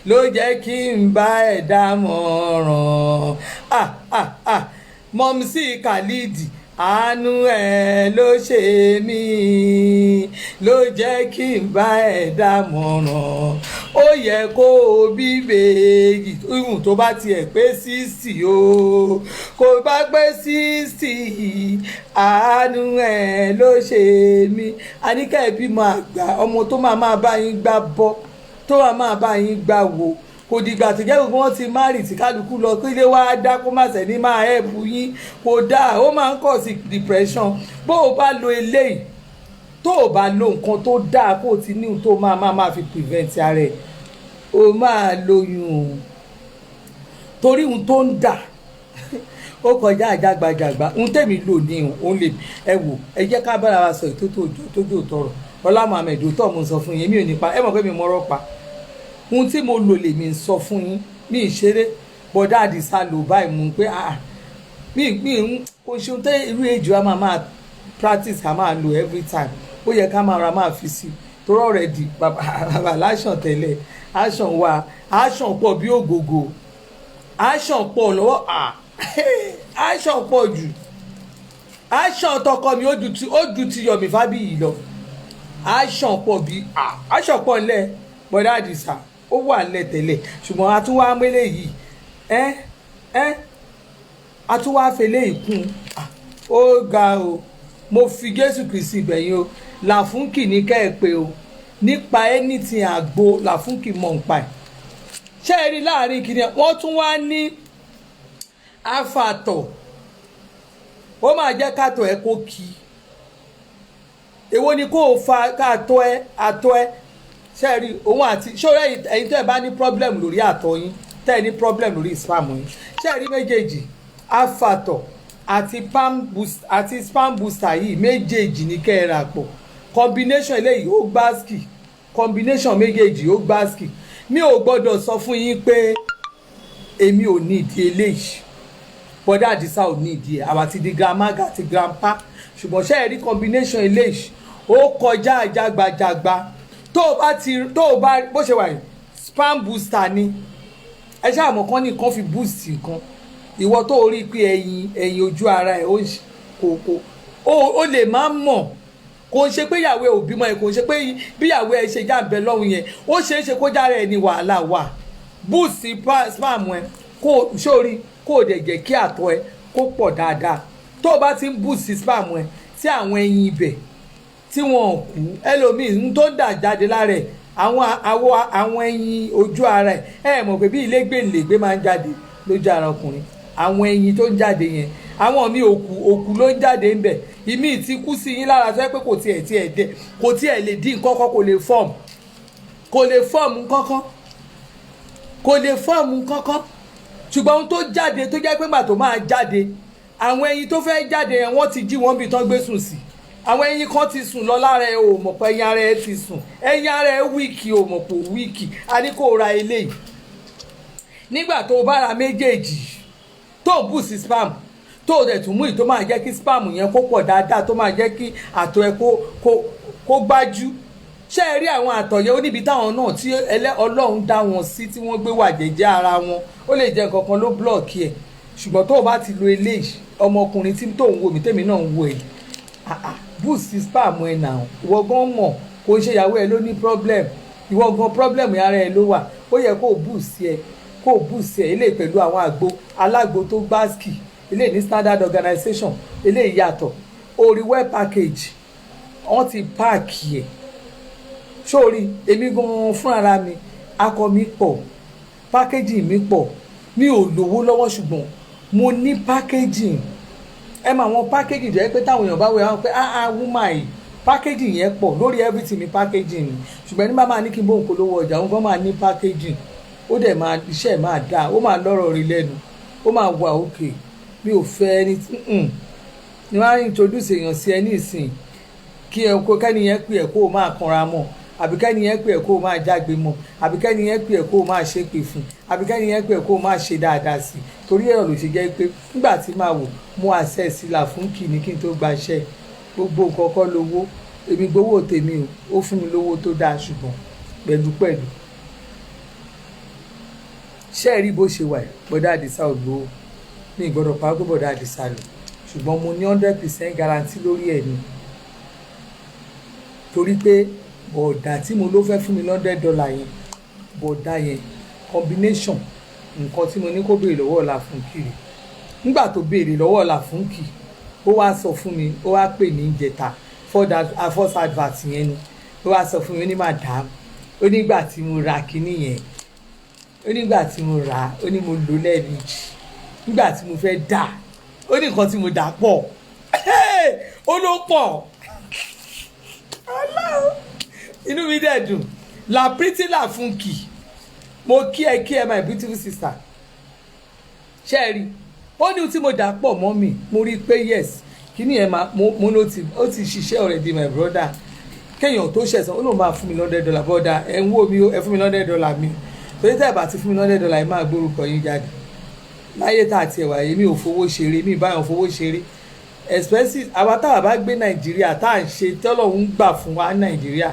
ló jẹ́ kí n bá ẹ̀ dámọ̀ràn Mọ́mísì Khalid àánú ẹ ló ṣe mí ló jẹ́ kí n bá ẹ̀ dámọ̀ràn ó yẹ kó o bí bèèjì ìhùn tó bá tiẹ̀ pé 60 o kò bá pé 60 àánú ẹ ló ṣe mí àníkà ẹ bímọ àgbà ọmọ tó máa bá yín gbá bọ́ tó máa bá yín gbá wo kò dìgbà tó jẹ́ gbogbo wọn ti márì tí kálukú lọ kí ilé wa dá kó má sẹ́ni máa ẹ̀bù yín kò dáa ó máa ń kọ̀ sí depression bó o bá lo eléyìí tó o bá lo nǹkan tó dáa kó o ti ní tó máa fi prevent ara ẹ̀ o máa lóyún o torí ohun tó ń dà ó kọjá àjàgbàjàgbà ohun tèmi lò ní òun lè ẹ wò ẹ jẹ́ ká bára wa sọ ìtótó tọrọ Ọlá Mohammed tó mo sọ fún yín mi ò ní pa ẹ mọ̀ pé mi mọ̀rọ̀ pa ohun tí mo lò lèmi ń sọ fún yín mi ì ṣeré bọ́dá àdìsá lò báyìí mú pé mi ń kò ṣe ohun tẹ́ irú èjì wa máa practice ká máa lò every time ó yẹ ká máa fi sí torí already bàbá láṣàn tẹ́lẹ̀ àṣàn pọ̀ bí ògògò àṣàn pọ̀ lọ́wọ́ àṣàn pọ̀ jù àṣàn tọkọ mi ó ju ti Yọ̀mí Fábíyì lọ àṣàn pọ̀ bí àṣàn pọ̀ ńlẹ̀ bọ́dá àdìsá ó wà lẹ́tẹ̀lẹ̀ ṣùgbọ́n a tún wá mélé yìí a tún wá fẹlẹ́ ìkún ó ga o mo fi Jésù Kristi bẹ̀yìn o làfúnkì ní kẹ́ẹ̀pẹ́ o nípa anything àgbo làfúnkì mọ̀ ń pa ẹ̀ ṣé ẹ rí láàrin kìnìún wọ́n tún wá ní àfàtọ̀ ó máa jẹ́ kàtọ̀ ẹ kó kí èwo ni kó o fa kàtọ̀ ẹ àtọ̀ ẹ ṣe rí òun àti ṣọ́ra ẹ̀yin tẹ́ ẹ bá ní problem lórí àtọ̀ yín tẹ́ ẹ ní problem lórí spam yín ṣe rí méjèèjì afatọ̀ àti spam booster yìí méjèèjì ní kẹ́ ẹ rà pọ̀ combination eléyìí ó gbáàsì combination méjèèjì ó gbáàsì mi ò gbọ́dọ̀ sọ fún yín pé èmi ò ní ìdí eléyìí bọ́dá àdìsá ò ní ìdí ẹ̀ àwa ti di grandmaga àti grandpa ṣùgbọ́n ṣe é rí combination eléyìí ó kọjá àjàgbàjàgbà tó o bá bó ṣe wà yìí spam booster ni ẹ ṣáà mọ̀ kán nìkan fi boost nǹkan ìwọ tó rí pé ẹ̀yìn ojú ara ẹ̀ ó lè má mọ̀ kò ń ṣe pé ìyàwó ẹ̀ ò bímọ ẹ̀ kò ń ṣe pé bí ìyàwó ẹ̀ ṣe jáǹbẹ̀ lọ́hùn yẹn ó ṣeé ṣe kó jára ẹ̀ ní wàhálà wà boost spam ẹ̀ kó sórí kó o dẹ̀ jẹ́ kí àtọ̀ ẹ̀ kó pọ̀ dáadáa tó o bá ti ń boost spam ẹ̀ tí àwọn ẹyin ibẹ̀ tí wọn kú ẹlòmíì ń tó dà jáde lára ẹ̀ àwọn ẹyin ojú ara ẹ̀ mọ̀ pé bí ilégbèlégbé máa ń jáde lójú ara ọkùnrin àwọn ẹyin tó ń jáde yẹn àwọn míì òkú ló ń jáde ń bẹ̀ ìmíì ti kú sí yín lára tó yẹ pé kò tiẹ̀ dẹ̀ kò tiẹ̀ lè dín nǹkan kan kò lè fọ́ọ̀mù kankan ṣùgbọ́n ohun tó jáde tó jẹ́ pé gbà tó máa jáde àwọn ẹyin tó fẹ́ jáde yẹn wọ́n ti jí wọn bí tán gbé sùn sí àwọn ẹyin kan ti sùn lọ lára ẹ ò mọ̀ pé ẹyin ara ẹ ti sùn ẹyin ara ẹ wíìkì ò mọ̀ pé wíìkì a ní kó ra eléyìí nígbà tó bá ra méjèèjì tó bù sí spam tó dẹ̀ tún mú ì tó máa jẹ́ kí spam yẹn kó pọ̀ dáadáa tó máa jẹ́ kí àtọ̀ ẹ kó gbájú ṣé ẹ rí àwọn àtọ̀ yẹn ó níbi táwọn náà tí Ọlọ́run dá wọn sí tí wọ́n gbé wà jẹ́jẹ́ ara wọn ó lè jẹ́ nǹkan kan ló blọọkì ẹ̀ ṣùgbọ́n tó o bá ti lo eléyìí ọmọkùnrin tí tó ń wo mi tèmi náà ń wo èyí boost spam ẹ̀ nà ìwọ gan mọ̀ kò ń ṣe ìyàwó ẹ ló ní problem ìwọ gan problem ara ẹ ló wà ó yẹ kó o boost ẹ eléyìí pẹ̀lú àwọn àgbo alágbo tó gbáàsì eléyìí ní standard organization eléyìí yàtọ̀ orí web package wọ́n ti páàkì ẹ̀ sórí èmi gan fúnra mi akọ mi pọ̀ packaging mi pọ̀ mi ò lówó lọ́wọ́ ṣùgbọ́n mo ní packaging ẹ mọ àwọn packaging jẹ́ pé táwọn èèyàn bá wẹ̀ wọ́n pé woman yìí packaging yẹn pọ̀ lórí everything ní packaging ni ṣùgbọ́n ní bá máa ní kí n bó ń polówó ọjà òun gan máa ní packaging ó dẹ̀ máa iṣẹ́ máa dáa ó máa lọ́rọ̀ rí lẹ́nu ó máa wà òkè mi ò fẹ́ ẹni ni wọ́n á introduce èèyàn sí ẹ ní ìsìn kí ẹ kó kẹ́ni yẹn pè ẹ́ kó o máa kanra mọ́ àbí kẹ́ni yẹn pè ẹ́ kó o máa jágbe mọ́ àbí kẹ́ni yẹn pè ẹ́ kó o máa ṣépè fún àbí kẹ́ni yẹn pè ẹ́ kó o máa ṣe dáadáa sí torí ẹ̀rọ ló ṣe jẹ́ pé nígbà tí máa wò mú àṣẹ sílà fún kìíní kí n tó gbaṣẹ́ gbogbo nǹkan kọ́ lówó èmi gbowó tèmi ó fún mi lówó tó dáa ṣùgbọ́n pẹ̀lú ṣé ẹ rí bó ṣe wà bọ́dá àdìsá ò lówó ní ìgbọ́dọ̀ pa gbọ́ bọ́dá àdìsá lò ṣùgbọ́n mo ní 100% guarantee lórí ẹ̀ ni torí pé bọ̀dà tí mo ló fẹ́ fún mi $100 yẹn bọ̀dà yẹn combination nǹkan tí mo ní kó béèrè lọ́wọ́ ọ̀la fún kiri nígbà tó béèrè lọ́wọ́ ọ̀la fún kì ó wá sọ fún mi ó wá pè ní ìjẹta first advert yẹn ni ó wá sọ fún mi ó ní madam ó nígbà tí mo ra kinní yẹn ó nígbà tí mo rà ó ní mo lò lẹ́ẹ̀mejì nígbà tí mo fẹ́ dà ó ní nǹkan tí mo dà pọ̀ ó ló pọ̀ inú mi dẹ̀ dùn la pretty la funky mo kí ẹ my beautiful sister ṣé ẹ rí ó ní tí mo dà pọ̀ mọ́ mi mo rí i pé yes kíní ẹ̀ máa mo ló ó ti ṣiṣẹ́ already my brother kéèyàn tó ṣẹ̀sán ó lóun máa fún mi $100 bọ́dà ẹ̀ ń wò mí ẹ fún mi $100 mi torí tẹ́ ẹ̀ bá ti fún mi $100 yìí máa gbórúkọ yín jáde láyé tá a tiẹ̀ wà yìí mi ò fowó ṣeré mi báyọ̀ fowó ṣeré expenses àwa táwa bá gbé nàìjíríà tá à ń ṣe tọ́lọ́hún gbà fún wa nàìjíríà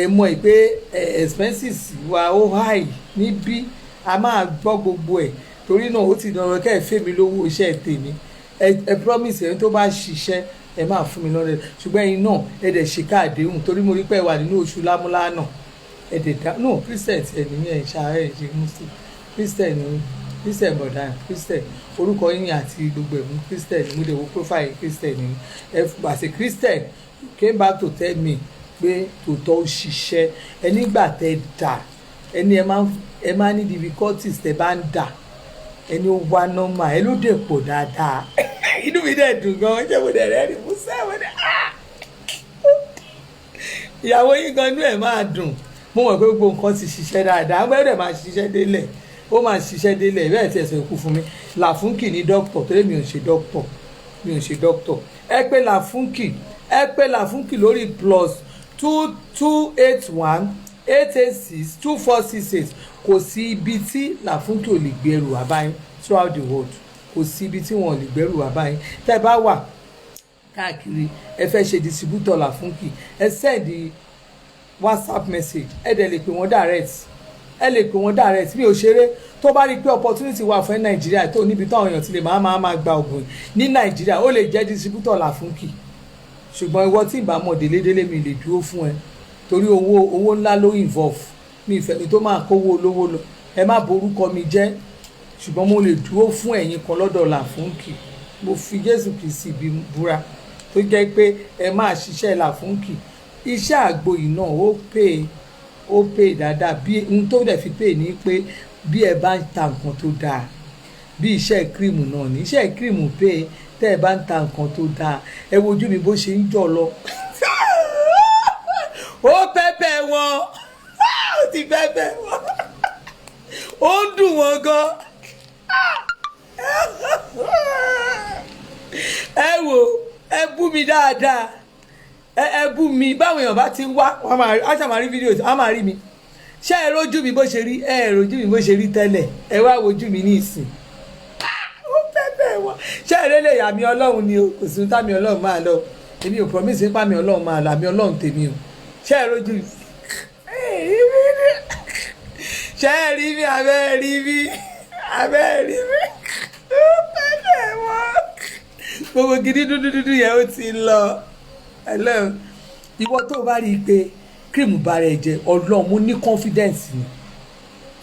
mọ̀ pé expenses wa ó high níbí a máa gbọ́ gbogbo ẹ̀ torí náà ó ti dọ̀rọ̀ kẹ́ ẹ̀ fẹ́ mi lówó iṣẹ́ tèmi ẹ promise ẹni tó bá ṣiṣẹ́ ẹ máa fún mi $100 ṣùgbọ́n ẹ̀yin náà ẹ dẹ̀ ṣe káàdéhùn torí mo rí pé ẹ wà nínú oṣù lámúlá náà ẹ dẹ̀ dá no christian ẹ̀ nìyẹn ẹ̀ ṣàárẹ̀ ṣe muslim christian bọ̀dá christian orúkọ yín àti gbogbo ẹ̀mú christian mo dẹ̀ wo profile christian ni ẹ àti christian came back to tell me pé tòótọ́ ó ṣiṣẹ́ ẹ nígbà tẹ dà ẹni ẹ máa ní difficulties tẹ bá ń dà ẹni ó wá nọ́mà ẹ ló dẹ̀ pọ̀ dáadáa inú mi dẹ̀ dùn gan ṣé mo dẹ̀ rẹ́rìn mú sẹ́wọ̀n dẹ̀ ìyàwó yín gan inú ẹ̀ máa dùn mo mọ̀ pé gbogbo nǹkan ti ṣiṣẹ́ dáadáa àwọn ẹ̀rẹ̀ máa ṣiṣẹ́ délẹ̀ ó máa ṣiṣẹ́ délẹ̀ bẹ́ẹ̀ tí ẹ̀sẹ̀ kú fún mi làfúnkì ní dókítọ̀ torí mi ò ṣe dókítọ̀ ẹ pé làfúnkì lórí +2281-886-2468 kò sí ibi tí làfúnkì ò lè gbé ẹrù àbáyín throughout the world kò sí ibi tí wọ́n lè gbẹ́rù wá báyìí tẹ́ bá wà káàkiri ẹ fẹ́ ṣe distributor Làfúnkì ẹ send WhatsApp message ẹ dẹ̀ lè pè wọ́n direct mi ò ṣeré tó bá rí i pé opportunity wà fún Nàìjíríà tó níbi táwọn èèyàn ti lè máa gba ògùn ní Nàìjíríà ó lè jẹ́ distributor Làfúnkì ṣùgbọ́n ìwọ tí ìbámu délédélé mi lè dúró fún ẹ torí owó ńlá ló involve mi ìfẹ́ ni tó máa kówó olówó lọ ẹ má borúkọ mi jẹ́ ṣùgbọ́n mo lè dúró fún ẹ̀yin kan lọ́dọ̀ Làfúnkì mo fi Jésù Kristi bí búra tó jẹ́ pé ẹ máa ṣiṣẹ́ Làfúnkì iṣẹ́ àgbo yìí náà ó pè dáadáa bí n tó dẹ̀ fi pè ní pé bí ẹ bá ń ta nǹkan tó dáa bí iṣẹ́ kírìmù náà ní iṣẹ́ kírìmù pé tẹ́ ẹ bá ń ta nǹkan tó dáa ẹ wojú mi bó ṣe ń jọ lọ ó pẹ́pẹ́ wọn ó ti pẹ́pẹ́ wọn ó ń dùn wọn gan ẹ wò ẹ bú mi dáadáa ẹ bú mi báwọn èèyàn bá ti ń wá wọn á ṣàmárí fídíò wọn máa rí mi ṣé ẹ rójú mi bó ṣe rí ẹ rójú mi bó ṣe rí tẹ́lẹ̀ ẹ wá wojú mi ní ìsìn ó pẹ́pẹ́ wọn ṣé ẹ lélẹ̀ ìyá mi Ọlọ́run ni o kò sí ní tàmí Ọlọ́run máa lọ èmi ò promise nípa mi Ọlọ́run máa lọ àmì Ọlọ́run tèmi o ṣé ẹ rójú mi ṣé ẹ rí mi abẹ́ rí mi ó pẹ́pẹ́ wọn gbogbo gidi dúdú yẹn ó ti lọ ẹlẹ́wọ̀n ìwọ tó bá rí i pé cream bá rẹ̀ jẹ́ Ọlọ́run mo ní confidence ni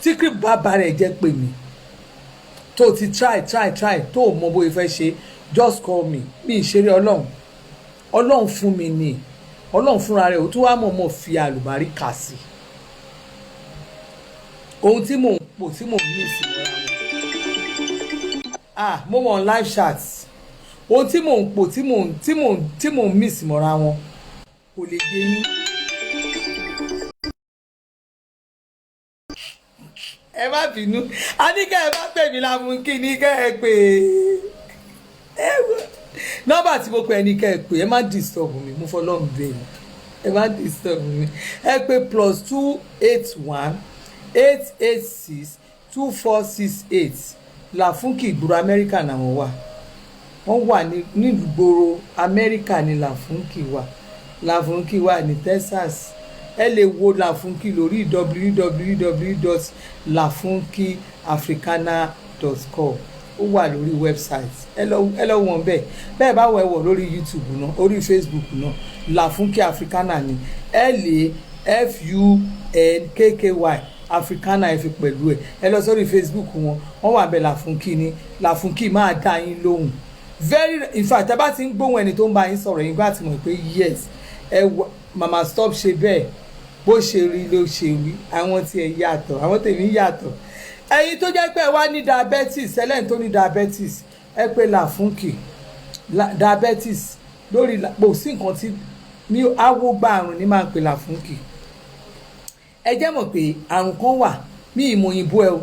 tí cream bá rẹ̀ jẹ́ pè mí tó ti try tó mọ bóyá fẹ́ ṣe just call me mi ìṣeré Ọlọ́run fún mi ni Ọlọ́run fúnra rẹ̀ ó tún wá mọ̀ fi àlùbáríkà sí ohun tí mò ń pò tí mò ń mí sí wọn mo wọ̀ on live chat ohun tí mò ń pò tí mò ń mí sí mọ́ra wọn kò lè yé yín. ẹ má bínú a ní kẹ́ ẹ bá pè mí Làfúnkì ní kẹ́ ẹ pè nọ́mbà tí mo pè ní kẹ́ ẹ pè ẹ má disturb mi mo fọlọ́run bẹ́ẹ̀ ẹ má disturb mi ẹ pè +281 886 2468 Làfúnkì ìgboro Amẹ́ríkà náà wọ́n wà nígboro Amẹ́ríkà ní Làfúnkì wà ní Texas ẹ lè wo Làfúnkì lórí www.lafunkiafricana.com ó wà lórí website ẹ lọ wọ́n bẹ́ẹ̀ bá wọ̀ lórí YouTube náà orí Facebook náà Làfúnkì Africana ni LAFUNKKY Africana ẹ fi pẹ̀lú ẹ lọ sórí Facebook wọ́n wà bẹ́ẹ̀ Làfúnkì ni Làfúnkì máa dá yín lóhùn in fact ẹ bá ti ń gbóhùn ẹni tó ń bá yín sọ̀rọ̀ yín gbà tí mọ̀ pé yes mama stop ṣe bẹ́ẹ̀ bó ṣe rí ló ṣe rí àwọn tí ẹ yàtọ̀ àwọn tèmi yàtọ̀ ẹ̀yin tó jẹ́ pé ẹ wá ní diabetes ẹlẹ́ni tó ní diabetes ẹ pé Làfúnkì diabetes lórí kò sí nǹkan tí ní awógbá àrùn ní máa ń pè Làfúnkì ẹ jẹ́ mọ̀ pé àrùn kan wà ní ìmọ̀ òyìnbó ẹ o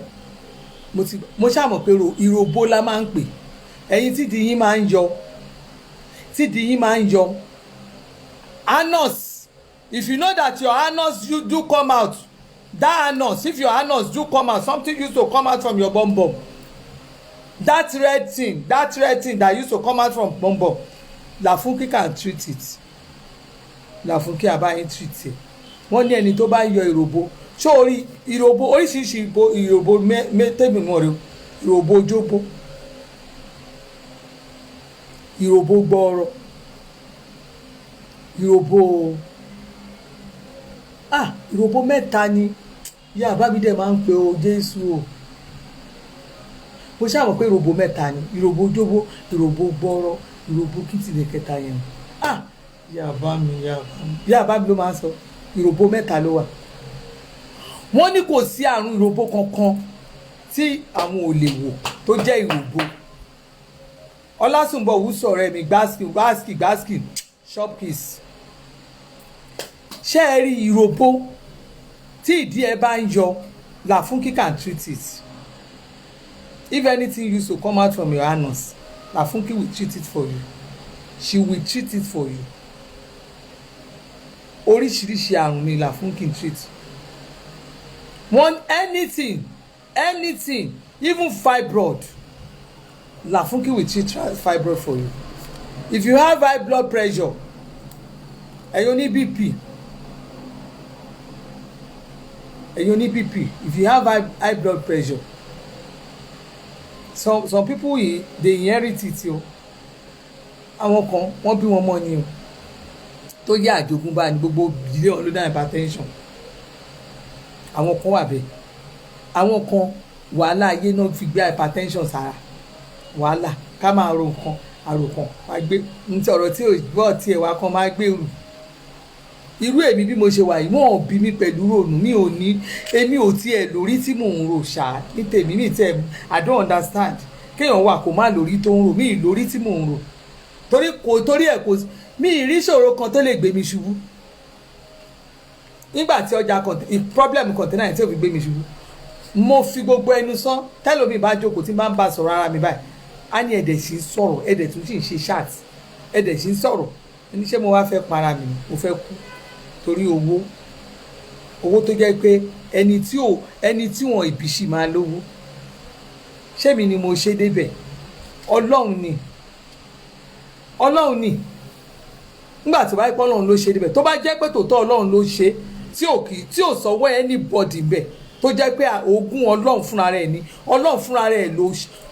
mo ṣàmọ̀ pé ìròbó la máa ń pè ẹ̀yin tídìí yín máa ń yọ anus. If you know that your anus you do come out, that anus, if your anus do come out, something used to come out from your bum bum, that red thing that used to come out from bum bum, Làfúnkì can treat it. Làfúnkì àbáyín treat it. Wọ́n ní ẹni tó bá ń yọ ìròbó sórí ìròbó oríṣiríṣi ìròbó tèmi mọ̀ rẹ̀ ìròbó jóbó ìròbó gbọ́ọ̀rọ̀ ìròbó mẹ́ta ni ìyá àbábídẹ́ máa ń pe o Jésù o mo ṣàmọ̀ pé ìròbó mẹ́ta ni ìròbó jóbó ìròbó gbọ́ọ̀rọ̀ ìròbó kìtìlẹ̀ kẹta yẹn ìyá àbámi ló máa ń sọ ìròbó mẹ́ta ló wà wọ́n ní kò sí àrùn ìròbó kankan tí àwọn ò lè wò tó jẹ́ ìròbó Ọlásùnbọ̀ wùsọ̀ rẹ̀ mi gbásìkì shopkiss ṣé ẹ rí ìròbó tí ìdí ẹ bá ń yọ Làfúnkì can treat it if anything used to come out from your anus Làfúnkì will treat it for you she will treat it for you oríṣiríṣi àrùn ni Làfúnkì treat anything even fibroid Lafunki will treat fibroid for you. If you have high blood pressure ẹ̀yin oní BP if you have high blood pressure some people they inherit it o. Àwọn kan wọ́n bí wọn mọ́ ni o tó yẹ àjogúnbá ní gbogbo ìdílé wọn ló dá hypertension. Àwọn kan wà bẹ́ẹ̀, àwọn kan wàhálà ayé náà fi gbé hypertension sára. Wàhálà ká máa ro nǹkan àròkàn máa gbé nítorí ọ̀rọ̀ tí ò gbọ́ tiẹ̀ wá kan máa gbé rù. Irú èmi bí mo ṣe wà yìí wọ́n bí mi pẹ̀lú rònú mi ò ní èmi ò tiẹ̀ lórí tí mò ń rò ṣá ní tèmi mi tẹ̀ I don't understand kéèyàn wà kó má lórí tó ń rò mí lórí tí mò ń rò torí ẹ̀ kò mi ìrí ìṣòro kan tó lè gbé mi ṣubú nígbà tí ọjà problem container tí ò fi gbé mi ṣubú mo fi gbogbo ẹnu sán tẹ́lómi bá jókòó tí n bá ń bá sọ̀rọ̀ ara mi báyìí á ní ẹ̀dẹ̀ sí ń sọ̀rọ̀ ẹ̀dẹ̀ tún sì ń ṣe chat ẹ̀dẹ̀ sí ń sọ̀rọ̀ ẹni ṣé mo wá fẹ́ para mi mo fẹ́ kú torí owó tó jẹ́ pé ẹni tí wọ́n ìbísí máa lówó ṣé mi ni mo ṣe débẹ̀ ọlọ́run ni nígbà tó bá yẹ pé ọlọ́run ló ṣe débẹ̀ tó bá jẹ́ pé tòótọ́ ọlọ́run ló ṣe tí ò sọ́wọ́ anybody bẹ̀ tó jẹ́ pé ogún ọlọ́run fúnra rẹ̀ ni ọlọ́run fúnra rẹ̀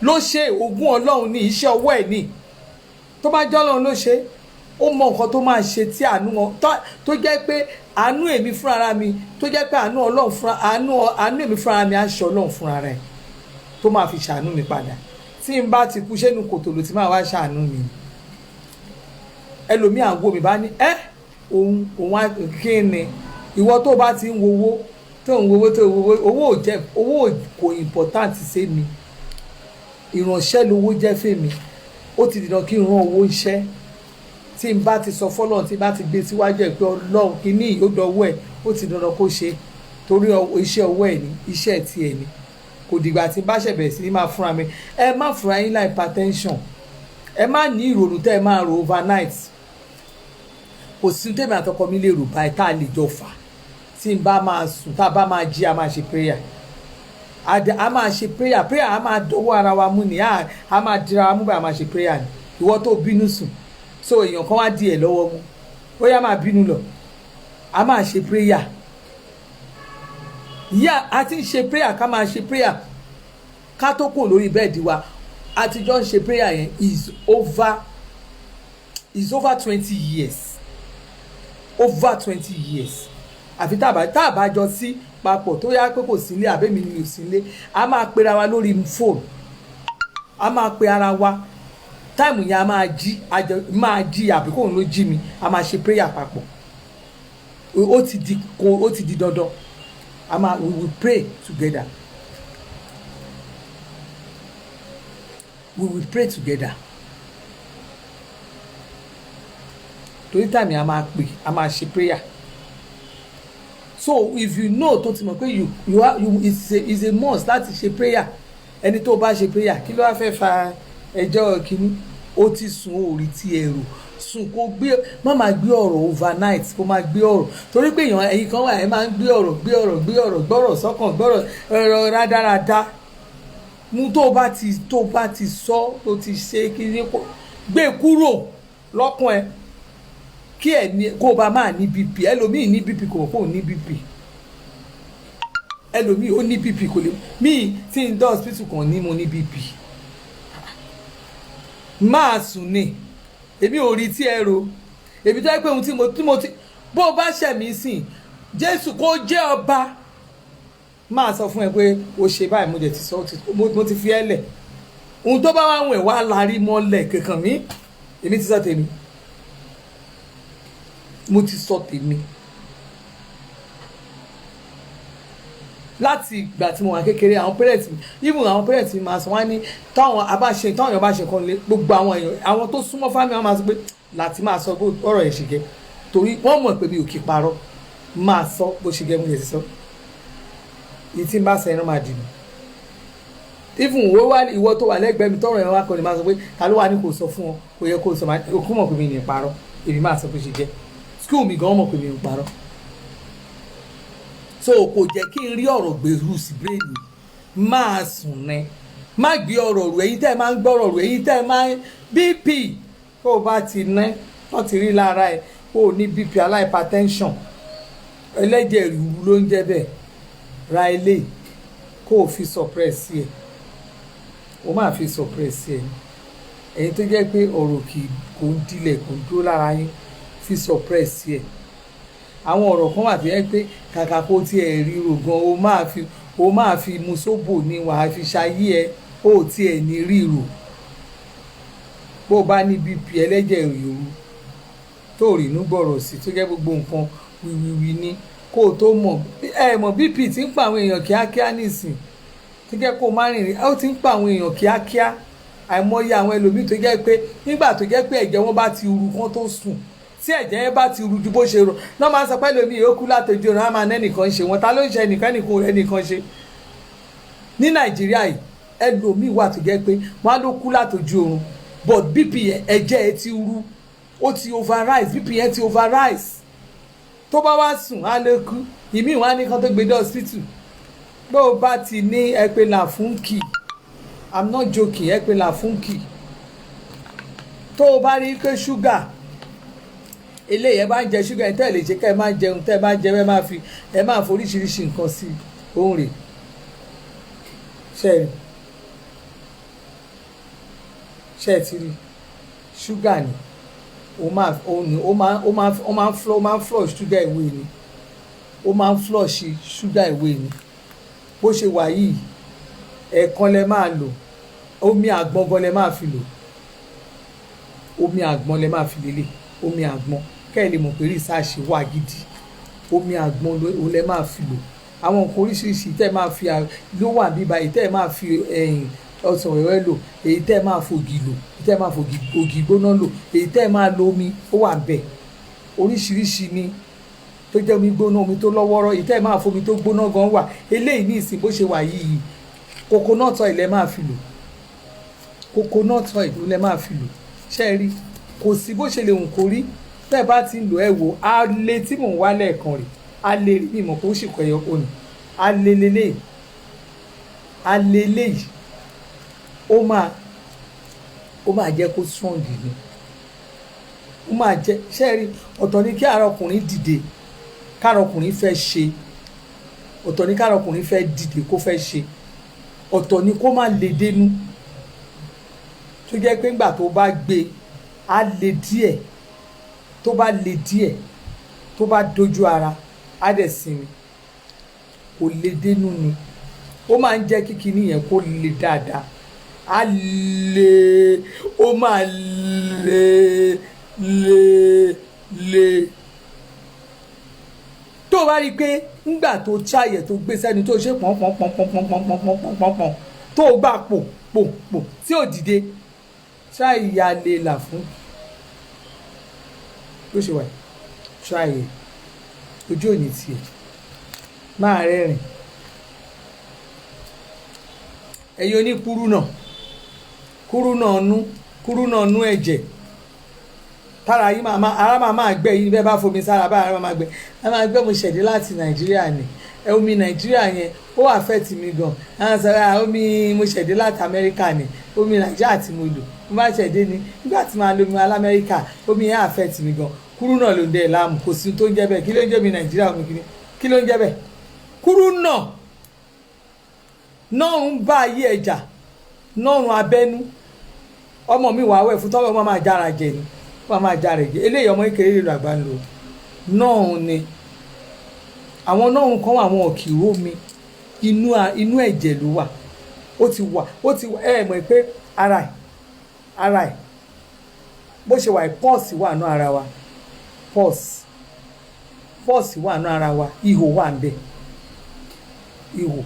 ló ṣe ogún ọlọ́run ní iṣẹ́ ọwọ́ ẹ̀ ní tó bá jẹ́ ọlọ́run ló ṣe ó mọ nǹkan tó máa ṣe tí àánú wọn tó jẹ́ pé àánú èmi fúnra mi tó jẹ́ pé àánú ọlọ́run fúnra àánú èmi fúnra mi á ṣe ọlọ́run fúnra rẹ̀ tó máa fi ṣàánú mi padà tí n bá ti kú ṣẹ́nu kòtò ló ti máa wá ṣàánú mi ẹlòmíì àgbo mi bá ní òun kí ni ìwọ tó bá ti ń wo owó owó kò important sí mi ìránṣẹ́ lówó jẹ́ fèmí ó ti dìdàn kí n rán owó iṣẹ́ tí n bá ti sọ fọ́lọ́run tí n bá ti gbé síwájú ẹ̀ pé ọlọ́run kìíní ìyódọ̀wọ́ ẹ̀ ó ti dandan kó ṣe torí iṣẹ́ ọwọ́ ẹ̀ ní iṣẹ́ ti ẹ̀ ní kò dìgbà tí n bá ṣẹ̀bẹ̀ sí ní máa fúnra mi ẹ má fúnra yín láì hypertension ẹ má ní ìrònú tẹ́ ẹ máa ro overnight kò sí tèmi àtọkọ mi lè rò báyìí tá a lè jọ fà tí n bá máa sùn tá a bá máa jí a máa ṣe prayer a máa ṣe prayer a máa dọwọ́ ara wa mú ni a máa dira wa mú báyìí a máa ṣe prayer ni ìwọ tó bínú sùn so èèyàn kan wá di ẹ̀ lọ́wọ́ mú ó yá máa bínú lọ a máa ṣe prayer a ti ń ṣe prayer ká máa ṣe prayer ká tó kù lórí bẹ́ẹ̀dì wa a ti jọ ń ṣe prayer yẹn is over 20 years over 20 years àfi tá a bá jọ sí papọ̀ tó yá pé kò sí ilé àbẹ́mi ni mi ò sí ilé a máa pera wa lórí fóònù a máa pe ara wa táìmù yẹn a máa jí àbí kóun ló jí mi a máa ṣe prayer papọ̀ ó ti di dandan we will pray together torí táìmù yẹn a máa ṣe prayer so if you know tó ti mọ̀ pé is a must láti ṣe prayer ẹni tó bá ṣe prayer kí ló wá fẹ́ fa ẹjọ́ kínní ó ti sùn orí tí ẹrù sùn kó má máa gbé ọ̀rọ̀ overnight kó máa gbé ọ̀rọ̀ torí pé èèyàn ẹ̀yin kan wà ẹ̀ máa ń gbé ọ̀rọ̀ gbọ́rọ̀ sọ́kàn gbọ́rọ̀ rádaràda mú tó bá ti sọ tó ti ṣe kínní gbé kúrò lọ́kàn ẹ̀ kí ẹ ní kó o bá máa ní bp ẹlòmíì ní bp kò mọ̀ pé òun ní bp ẹlòmíì ó ní bp kò lè mí tí n dá hospital kan ní mo ní bp máa sùn ní èmi ò rí tí ẹ ro èmi tó yẹ pé ohun tí mo ti bó o bá ṣẹ̀mí sìn jésù kó jẹ́ ọba máa sọ fún ẹ pé o ṣe báyìí mo jẹ ti sọ mo ti fi ẹ lẹ̀ ohun tó bá wà wọ̀n ẹ̀ wá larí mọ́lẹ̀ kankan mi èmi ti sọ tèmi mo ti sọ tèmi láti ìgbà tí mo wà kékeré àwọn parents mi even àwọn parents mi máa sọ wá ní táwọn èèyàn bá ṣe kan lé gbogbo àwọn èèyàn àwọn tó súnmọ́ fámì wọn máa sọ pé láti máa sọ ọ̀rọ̀ ẹ̀ ṣe gẹ́ torí wọ́n mọ̀ pé mi ò kí parọ́ máa sọ bó ṣe gẹ́ mo yẹ ti sọ èyí tí n bá sọ ẹran máa dìbò even ìwọ tó wà lẹ́gbẹ̀ẹ́ mi tọrọ ẹ̀ wá kọ́ ni máa sọ pé ta ló wà ní kò sọ fún ọ kò yẹ kó sọ òkú mọ̀ pé mi ní parọ́ èmi máa sọ bó ṣe gẹ́ school mi gan mọ̀ pé mi ò parọ́ so kò jẹ́ kí n rí ọ̀rọ̀ gbèrú sí bírèèdì máa sùn ní má gbé ọ̀rọ̀ rù, èyí tẹ́ ẹ máa ń gbọ́rọ̀ rù, èyí tẹ́ ẹ máa ń bp tó o bá ti ná wọ́n ti rí lára ẹ̀ o ní bp hypertension ẹlẹ́jẹ̀ ríru ló ń jẹ́ bẹ́ẹ̀ ra ilé kó o fi suppress ẹ̀ o máa fi suppress ẹ̀ ẹ̀yin tó jẹ́ pé ọ̀rọ̀ kò ń dilẹ̀ kò ń dúró lára yín fi suppress ẹ̀ àwọn ọ̀rọ̀ kan wà tó yẹ pé kàkà kó tiẹ̀ ríro gan o máa fi mu sóbò ní wàá fi ṣayé ẹ o tiẹ̀ ní ríro bó o bá ní bp ẹlẹ́jẹ̀ ríru tó rìnnú gbọ̀rọ̀ sí tó jẹ́ gbogbo nǹkan wíwíwí ní kó o tó mọ̀ bp ti ń pa àwọn èèyàn kíákíá nísìn tó jẹ́ kó o má rìnrìn ó ti ń pa àwọn èèyàn kíákíá àìmọye àwọn ẹlòmíì tó jẹ́ pé nígbà tó jẹ́ pé ẹ̀jẹ̀ wọn bá ti ru kán tó sùn tí ẹ̀jẹ̀ yẹn bá ti ru ju bó ṣe rọ náà máa ń sọ pé ẹlòmíì yóò kú látọjú ọ̀run á máa nẹ́nìkan ṣe wọn ta ló ń ṣe ẹnìkan rẹ̀ nìkan ṣe ní nàìjíríà yìí ẹlòmíì wà tó jẹ́ pé wọ́n á ló kú látọjú ọ̀run but bp ẹ̀jẹ̀ ẹ ti ru ó ti overrise bp yẹn ti overrise tó bá wá sùn á lè kú ìmí wọn á ní kán tó gbé dé hospital bó o bá ti ní ẹpẹlà fún kì i'm not joking ẹpẹlà fún kì tó o bá rí pé ṣúgà eléyìí ẹ bá ń jẹ ṣúgà ẹ tẹ́ lè ṣe ká ẹ máa jẹun tẹ́ ẹ máa jẹ ẹ máa foríṣiríṣi nǹkan sí òun rè ṣe ẹ ti rí ṣúgà ni ó máa ń flush ṣúgà ìwé ni ó máa ń flush ṣúgà ìwé ni bó ṣe wà yìí ẹ̀ẹ̀kan lẹ máa lò omi àgbọn gan lẹ máa fi lò omi àgbọn lẹ máa fi lélẹ̀ omi àgbọn kẹ́ ẹ lè mọ̀ pé rìsáàṣì wà gidi omi àgbọn lẹ máa fi lò àwọn nǹkan oríṣiríṣi tẹ́ ẹ máa fi ló wà bíbá èyí tẹ́ ẹ máa fi ọsàn wẹ́wẹ́ lò èyí tẹ́ ẹ máa fògì lò èyí tẹ́ ẹ máa fògì gbóná lò èyí tẹ́ ẹ máa lo omi ó wà bẹ́ẹ̀ oríṣiríṣi ni tó jẹ́ omi gbóná omi tó lọ́wọ́rọ́ èyí tẹ́ ẹ máa fomi tó gbóná gan wà eléyìí ní ìsìn bó ṣe wà yìí coconut oil lẹ máa fi lò coconut oil lẹ máa fi lò ṣe é rí kò sí bó ṣe lè hùn kó rí tẹ́ ẹ bá ti ń lò ẹ wò alẹ́ tí mò ń wá lẹ́ẹ̀kan rè alẹ́ rí mímọ́ kó sì kọ́ ẹyọ kó ni alẹ́ lélẹ́yìí alẹ́ lélẹ́yìí ó máa jẹ́ kó strong ni ó máa jẹ́ ṣe é rí ọ̀tọ̀ ni kí ara ọkùnrin dìde kára ọkùnrin fẹ́ ṣe ọ̀tọ̀ ni kára ọkùnrin fẹ́ dìde kó fẹ́ ṣe ọ̀tọ̀ ni kó má le dénú tó jẹ́ pé ńgbà tó bá gbé á le díẹ̀ tó bá le díẹ̀ tó bá dojú ara á dẹ̀ sinmi kò le dénú ni ó máa ń jẹ́ kíkiní yẹn kó le dáadáa á le ó máa le tó bá rí i pé ńgbà tó ṣàyẹ̀ tó gbé sẹ́ni tó ṣe pọ̀npọ̀npọ̀npọ̀npọ̀npọ̀npọ̀npọ̀n tó gbà pò tí ò dìde ṣáà ìyá lè là fún ló ṣe wà ṣáà ojú òní tiẹ̀ máa rẹ́rìn ẹ̀yin oní kúrú náà nú ẹ̀jẹ̀ tára yìí ara máa gbẹ yìí bẹ́ẹ̀ bá fomi sára bá ara máa gbẹ ẹ máa gbẹ mo ṣẹ̀dí láti nàìjíríà ni omi nàìjíríà yẹn ó affect mi gan àwọn sọ̀rọ̀ omi mo ṣẹ̀dí láti amẹ́ríkà ni omi nàìjíríà tí mo lò mo bá ṣẹ̀dí ni nígbà tí màá lo omi alamẹ́ríkà omi yẹn affect mi gan kúrú náà ló ń dẹ̀ láàmú kò sí tó ń jẹ́ bẹ́ẹ̀ kí ló ń jẹ́ mi nàìjíríà omi kìíní kí ló ń jẹ́ bẹ́ẹ̀ kúrú náà ń bá ayé ẹja nọ́ọ̀rùn abẹ́nú ọmọ mi wàá wẹ̀ fún tọ́wọ́ ọmọ máa jára jẹ ni wọ́n máa jára jẹ eléyìí ọmọ kékeré rẹ̀ àgbà ń lò nọ́ọ̀rùn ni àwọn nọ́ọ̀rùn kan wà àwọn òkìrò omi inú ẹ̀jẹ̀ ló wà ó ti wà mọ̀ pé ara ẹ̀ bó ṣe wà pọ́ọ̀sì wà ní ara wa pọ́ọ̀sì wà ní ara wa ihò wà ń bẹ̀ ihò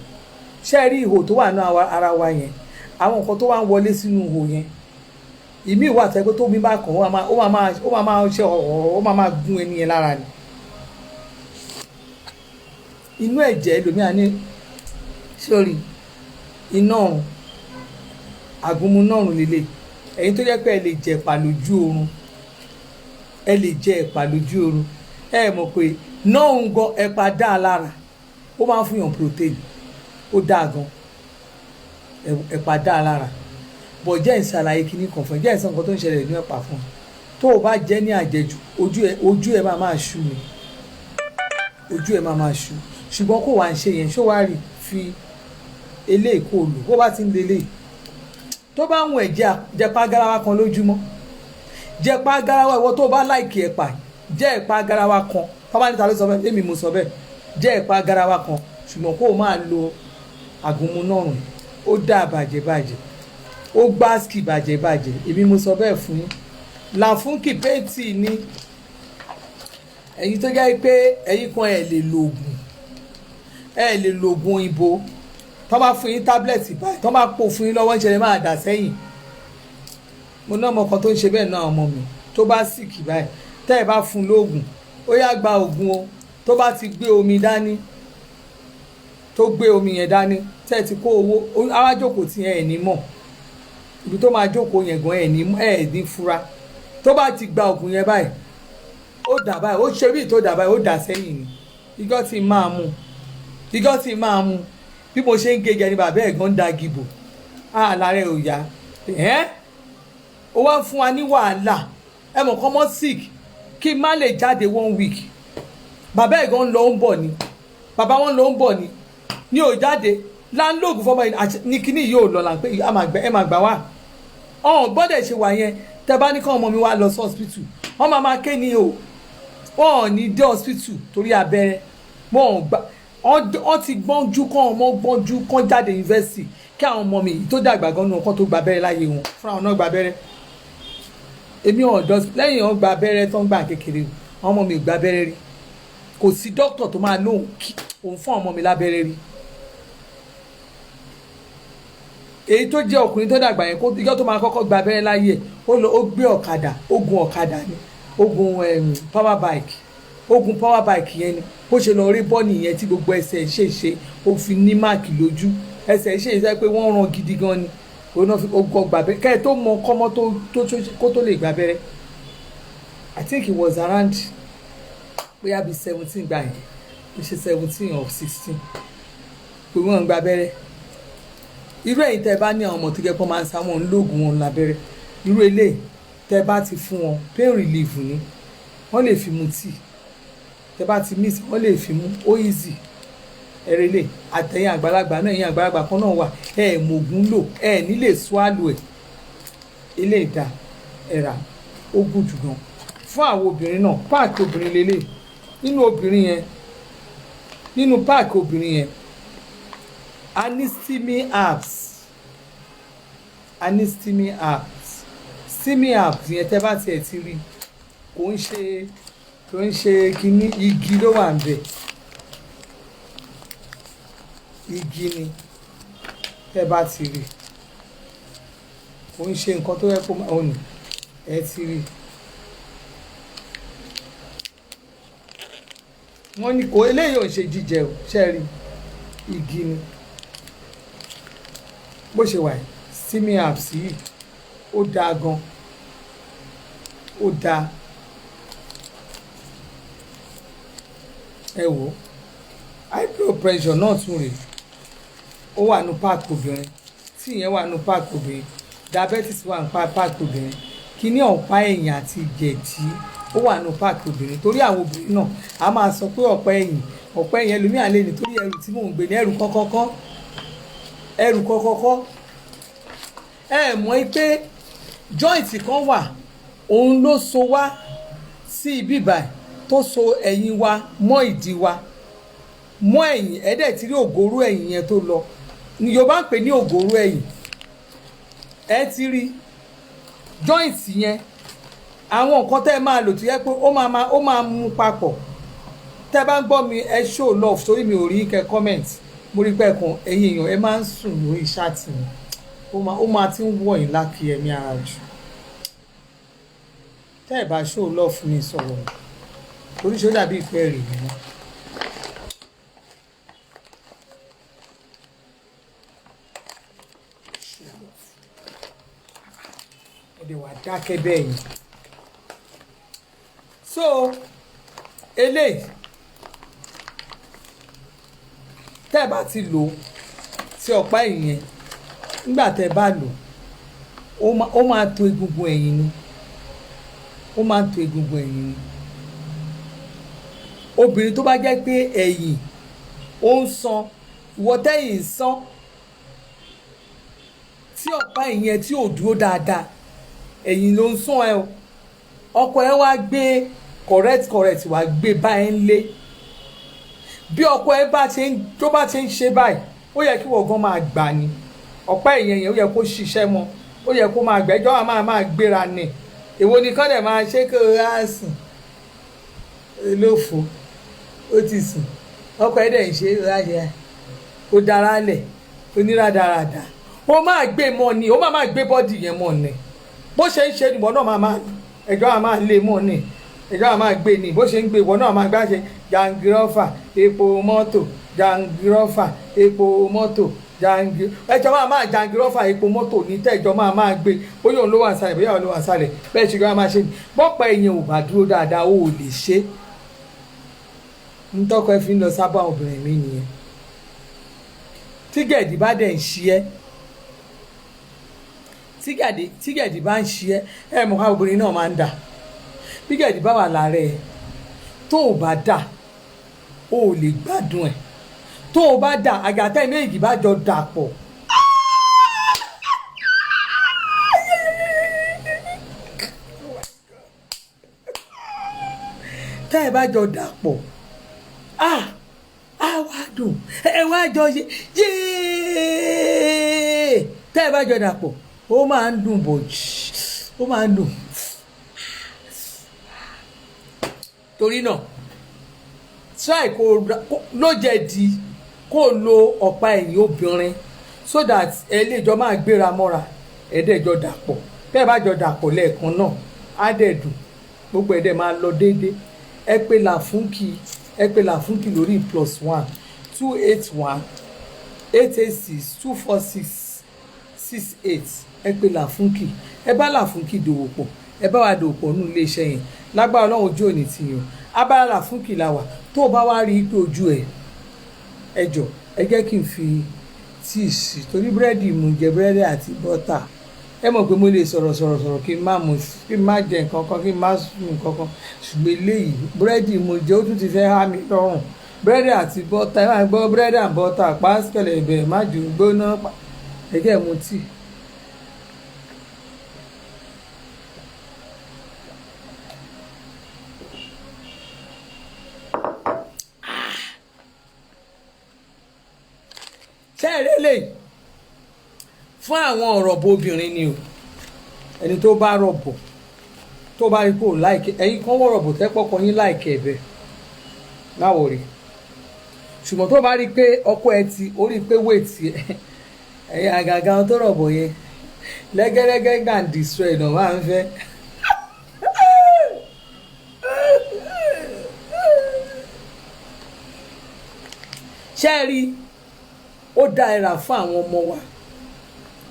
ṣé ẹ rí ihò tó wà ní ara wa yẹn àwọn nǹkan tó wà ń wọlé sínú ihò yẹn ìmí ìwà àtẹ́gbẹ́ tó mi bá kàn ó máa gún ẹni yẹn lára ni inú ẹ̀jẹ̀ ẹlòmíà ní sórí iná ọ̀run àgúnmu náà ọ̀run lélẹ̀ ẹ̀yin tó jẹ́ pé ẹ lè jẹ ẹ̀pà lójú oorun ẹ mọ̀ pé náà ń gan ẹ̀pà dá a lára ó máa ń fún yàn protein ó dáa gan ẹ̀pà dá lára bọ̀ jẹ́ ìṣàlàyé kíní kan fún ẹ jẹ́ ìṣàn nǹkan tó ń ṣẹlẹ̀ ní ẹ̀pà fún ẹ tó o bá jẹ́ ní àjẹjù ojú ẹ máa ṣú ni ojú ẹ máa ṣú ṣùgbọ́n kó wàá ń ṣe yẹn ṣó wàá rí fi eléyìí kó o lò bó bá ti ń lélẹ̀ tó bá ń wọ̀ ẹ̀ jẹ́pá garawa kan lójúmọ́ jẹ́pá garawa ìwọ tó bá láìkì ẹ̀pà jẹ́ ẹ̀pà garawa kan bàbá níta ló sọ bẹ́ẹ̀ èmi mo sọ bẹ́ẹ̀ jẹ́ ẹ̀pà garawa kan ṣùgbọ́n kó o máa lo àgúnmu náà rùn ó dá bàjẹ́ ó gbáàsì bàjẹ́ èmi mo sọ bẹ́ẹ̀ fún yín làfúnkì péètì ní ẹ̀yin tó jẹ́ pé ẹ̀yin kan ẹ̀ lè lo oògùn òyìnbó tó bá fún yín tábìlẹ̀tì báyìí tó bá pò fún yín lọ́wọ́ ń ṣẹlẹ̀ máa dà sẹ́yìn mo ná ọmọ kan tó ń ṣe bẹ́ẹ̀ náà ọmọ mi tó bá sìkì báyìí tẹ́ ẹ bá fún lóògùn ó yá gba oògùn o tó bá ti gbé omi dání tó gbé omi yẹn dání tẹ́ ẹ ti kó owó awájókòó tí ẹ ní mọ̀ ibi tó máa jókòó yẹn gan ẹ ní fura tó bá ti gba oògùn yẹn báyìí ó dà báyìí ó ṣe bí tó dà báyìí ó dà sẹ́yìn ni igọ́ ti máa mú bí mo ṣe ń gé ní bàbá ẹ̀gbọ́n ń da gìbò àlàrẹ̀ ò yá ó wá fún wa ní wàhálà ẹ mọ̀ kọ́ mọ́ sick kí n má lè jáde 1 week bàbá ẹ̀gbọ́n ń lọ ń bọ̀ ni bàbá wọn lọ ń bọ̀ ni ní ò jáde láńlọ́ọ̀gù fọmọ ní kíní yóò lọ là ń pé ẹ máa gbà wá ọ̀hún gbọ́dọ̀ ṣe wà yẹn tẹ bá ní kọ́ ọmọ mi wá lọ sí hospital wọ́n máa ké ní o wọ́n ní dé hospital torí abẹ́rẹ́ wọ́n ti gbọ́njú kọ́ ọmọ gbọ́njú kọ́ jáde yunifásitì kí àwọn ọmọ mi tó dàgbà gan nù kọ́ tó gba abẹ́rẹ́ láyé wọn fúnra wọn náà gba abẹ́rẹ́ èmi ọ̀dọ́ lẹ́yìn wọn gba abẹ́rẹ́ tó ń gbà kékeré àwọn ọmọ mi gba abẹ́rẹ́ rí kò sí dókítà tó máa lóhùn òun fún ọmọ mi lábẹ́rẹ́ rí èyí tó jẹ́ ọkùnrin tó dàgbà yẹn ìjọ tó máa kọ́kọ́ gba abẹ́rẹ́ láyé ẹ̀ ó gbé ọ̀kadà ogun ọ̀kadà ni ogun power bike yẹn ni bó ṣe lọ rí bọ́ọ̀nì yẹn tí gbogbo ẹsẹ̀ ṣèṣe ó fi ní máàkì lójú ẹsẹ̀ ṣèṣe pé wọ́n ràn gidi gan ni òun náà fi ogun ọgbà abẹ́rẹ́ kẹ́ ẹ̀ tó mọ kọ́mọ́ kó tó lè gba abẹ́rẹ́ I think it was around bóyá bíi 17 gbà yẹn ó ṣe 17 or 16 pé wọ́n ń gba abẹ́rẹ́ irú ẹ̀yin tẹ́ bá ní àwọn ọmọ tó jẹ́ pé wọ́n máa ń sá wọn lóògùn wọn lábẹ́rẹ́ irú eléyìí tẹ́ bá ti fún wọn pain relief ni wọ́n lè fi mu tíì tẹ́ bá ti miss wọ́n lè fi mu ó easy ẹ̀rẹ́lẹ̀ àtẹ̀yìn àgbàlagbà náà ẹ̀yìn àgbàlagbà kan náà wà mọ̀gún lò nílé swallow ẹ̀ ilé ìdá ẹ̀rà ó gùn jù gan fún àwọn obìnrin náà páàkì obìnrin lélẹ̀ nínú páàkì obìnrin yẹn anistimi apps yẹn tẹ́ bá tiẹ̀ ti rí kò ń ṣe kíní igi ló wà ń bẹ̀ igi ni tẹ́ bá ti rí kò ń ṣe nǹkan tó yẹ kó máa ọ̀nà ẹ ti rí wọ́n ní kò eléyìí ò ń ṣe jíjẹ ò ṣe rí igi ni bó ṣe wà steamy apps yìí ó dáa gan ó dáa ẹ wò high blood pressure náà tún rèé ó wà ní páàkì obìnrin tí ìyẹn wà ní páàkì obìnrin diabetes wà ní páàkì obìnrin kíní ọ̀pá ẹ̀yìn àti ìjẹ̀dí ó wà ní páàkì obìnrin torí àwọn obìnrin náà a máa sọ pé ọ̀pá ẹ̀yìn ẹlòmíà lè nítorí ẹrù tí mò ń gbé ní ẹrù kọ́kọ́kọ́ ẹ mọ̀ pé joint kan wà òun ló so wá sí ibi báyìí tó so ẹ̀yìn wa mọ́ ìdí wa mọ́ ẹ̀yìn ẹ̀dẹ̀ tí rí ògóró ẹ̀yìn yẹn tó lọ ni Yorùbá ń pè ní ògóró ẹ̀yìn ẹ ti rí joint yẹn àwọn nǹkan tẹ́ ẹ máa lò tó yẹ pé ó máa mú papọ̀ tẹ́ bá ń gbọ́ mi ẹ show love sórí mi ò rí kẹ́ comment mo rí pé kan ẹ̀yin èèyàn ẹ máa ń sùn lórí ṣáàtì mi ó máa ti ń wọ̀ yín lákì ẹ̀mí ara jù tẹ́ ẹ bá show love fún mi sọ̀rọ̀ oríṣiríṣi dàbí ìpẹ́ rè mí náà. ẹ̀dẹ̀ wà dákẹ́ bẹ́ẹ̀ yẹn so eléyìí tẹ́ ẹ bá ti lò sí ọ̀pá ìyẹn nígbà tẹ́ bá lò ó máa to egungun ẹ̀yìn ni, ó máa to egungun ẹ̀yìn ni. Obìnrin tó bá jẹ́ pé ẹ̀yìn ó ń san, ìwọ tẹ́yìn ń san tí ọ̀pá ìyẹn tí ò dúró dáadáa, ẹ̀yìn ló ń sàn ẹ o, ọkọ ẹ wá gbé correct wá gbé bá ẹ ń lé. Bí ọkọ ẹ tó bá ti ń ṣe báyìí, ó yẹ kí wọ́n gan máa gbà ní ọ̀pá ìyẹn yẹn, ó yẹ kó ṣiṣẹ́ mọ́, ó yẹ kó máa gbẹ́jọ́ máa gbéra ní. Èwo ni kán dẹ̀ máa ṣe kí o á sùn lófo, ó ti sùn, ọkọ ẹ dẹ̀ ń ṣe ráyà, ó dára lẹ̀, ó ní rádaràdà, ó máa gbé mọ́ ni, ó máa gbé bọ́dì yẹn mọ́ ni. Bó ṣe ń ṣe ìwọ náà ẹjọ́ máa lé mọ́ ni, ẹjọ́ máa gbé ni, bó ṣe ń gbé ìwọ náà máa gbá ṣe jàǹgìrọ́fà epo mọ́tò, jàǹgìrọ́fà epo mọ́tò, ẹjọ́ máa jàǹgìrọ́fà epo mọ́tò ní tẹ́jọ́ máa gbé, bóyá òun ló wà sálẹ̀, bóyá òun ló wà sálẹ̀, bẹ́ẹ̀ ṣe máa ṣe ni. Bọ́pọ̀ ẹ̀yìn ò bá dúró dáadáa, ó lè ṣe. Ntọ́kọ ẹ fi ń lọ sábà obìnrin mi nìyẹn. Tí gẹ̀dì bá dẹ̀ ń ṣí ẹ́, tí gẹ̀dì bá ń ṣí ẹ́, mọ̀ ká obìnrin náà máa ń dà. Bí gẹ̀dì bá wà lára ẹ̀ tó o bá dà, o ò lè gbádùn ẹ̀. Tó o bá dà, àgàtà méjì bá jọ dà pọ̀, tẹ́ ẹ bá jọ dà pọ̀, á wá dùn, ẹ wá jọ ṣe yéé. Tẹ́ ẹ bá jọ dà pọ̀, ó máa ń dùn bò, ó máa ń dùn. Torí náà try kó lójẹ̀dí kó lo ọ̀pá ẹ̀yìn obìnrin so that ẹ lè jọ máa gbéra mọ́ra, ẹ dẹ̀ jọ dàpọ̀. Tẹ́ ẹ bá jọ dàpọ̀ lẹ́ẹ̀kan náà, á dẹ̀ dùn, gbogbo ẹ̀ dẹ̀ máa lọ déédéé. Ẹ pè Làfúnkì lórí +1 281 886 246 68. Ẹ pè Làfúnkì, ẹ bá Làfúnkì dòwò pọ̀, ẹ bá wa dòwò pọ̀ nínú iléeṣẹ́ yẹn. Lágbára Ọlọ́run ojú òní ti yàn, abára Làfúnkì la wà. Tó o bá wá rí i pé ojú ẹ jọ, ẹ jẹ́ kí n fi tíì sí, torí búrẹ́dì mo jẹ búrẹ́dì àti bọ́tà. Ẹ mọ̀ pé mo lè sọ̀rọ̀ kí n má jẹ nǹkan kan, kí n má sùn nǹkan kan, ṣùgbọ́n eléyìí búrẹ́dì mo jẹ, ó tún ti fẹ́ há mi lọ́rùn. Búrẹ́dì àti bọ́tà, ẹ máa gbọ́ búrẹ́dì àti bọ́tà, pásítẹ̀lẹ̀ ibẹ̀ má jù gbóná, ẹ jẹ́ mu tíì. Ṣẹ́ẹ̀rẹ́ lè fún àwọn ọ̀rọ̀bọ obìnrin ni o. Ẹni tó bá rọ̀bọ̀, tó bá rí pé ò láìkẹ́, ẹ̀yin kan wọ̀ rọ̀bọ̀ tẹ́pọ̀kọ yín láìkẹ́ ẹ̀bẹ̀ láwọ̀ rí. Ṣùgbọ́n tó bá rí pé ọkọ ẹ ti, ó rí pé wéètì ẹ̀yin àgàgà tó rọ̀bọ̀ yẹn lẹ́gẹ́lẹ́gẹ́ and destroy náà máa ń fẹ́. Ṣẹ́ẹ̀rí ó dá ẹ̀rà fún àwọn ọmọ wa,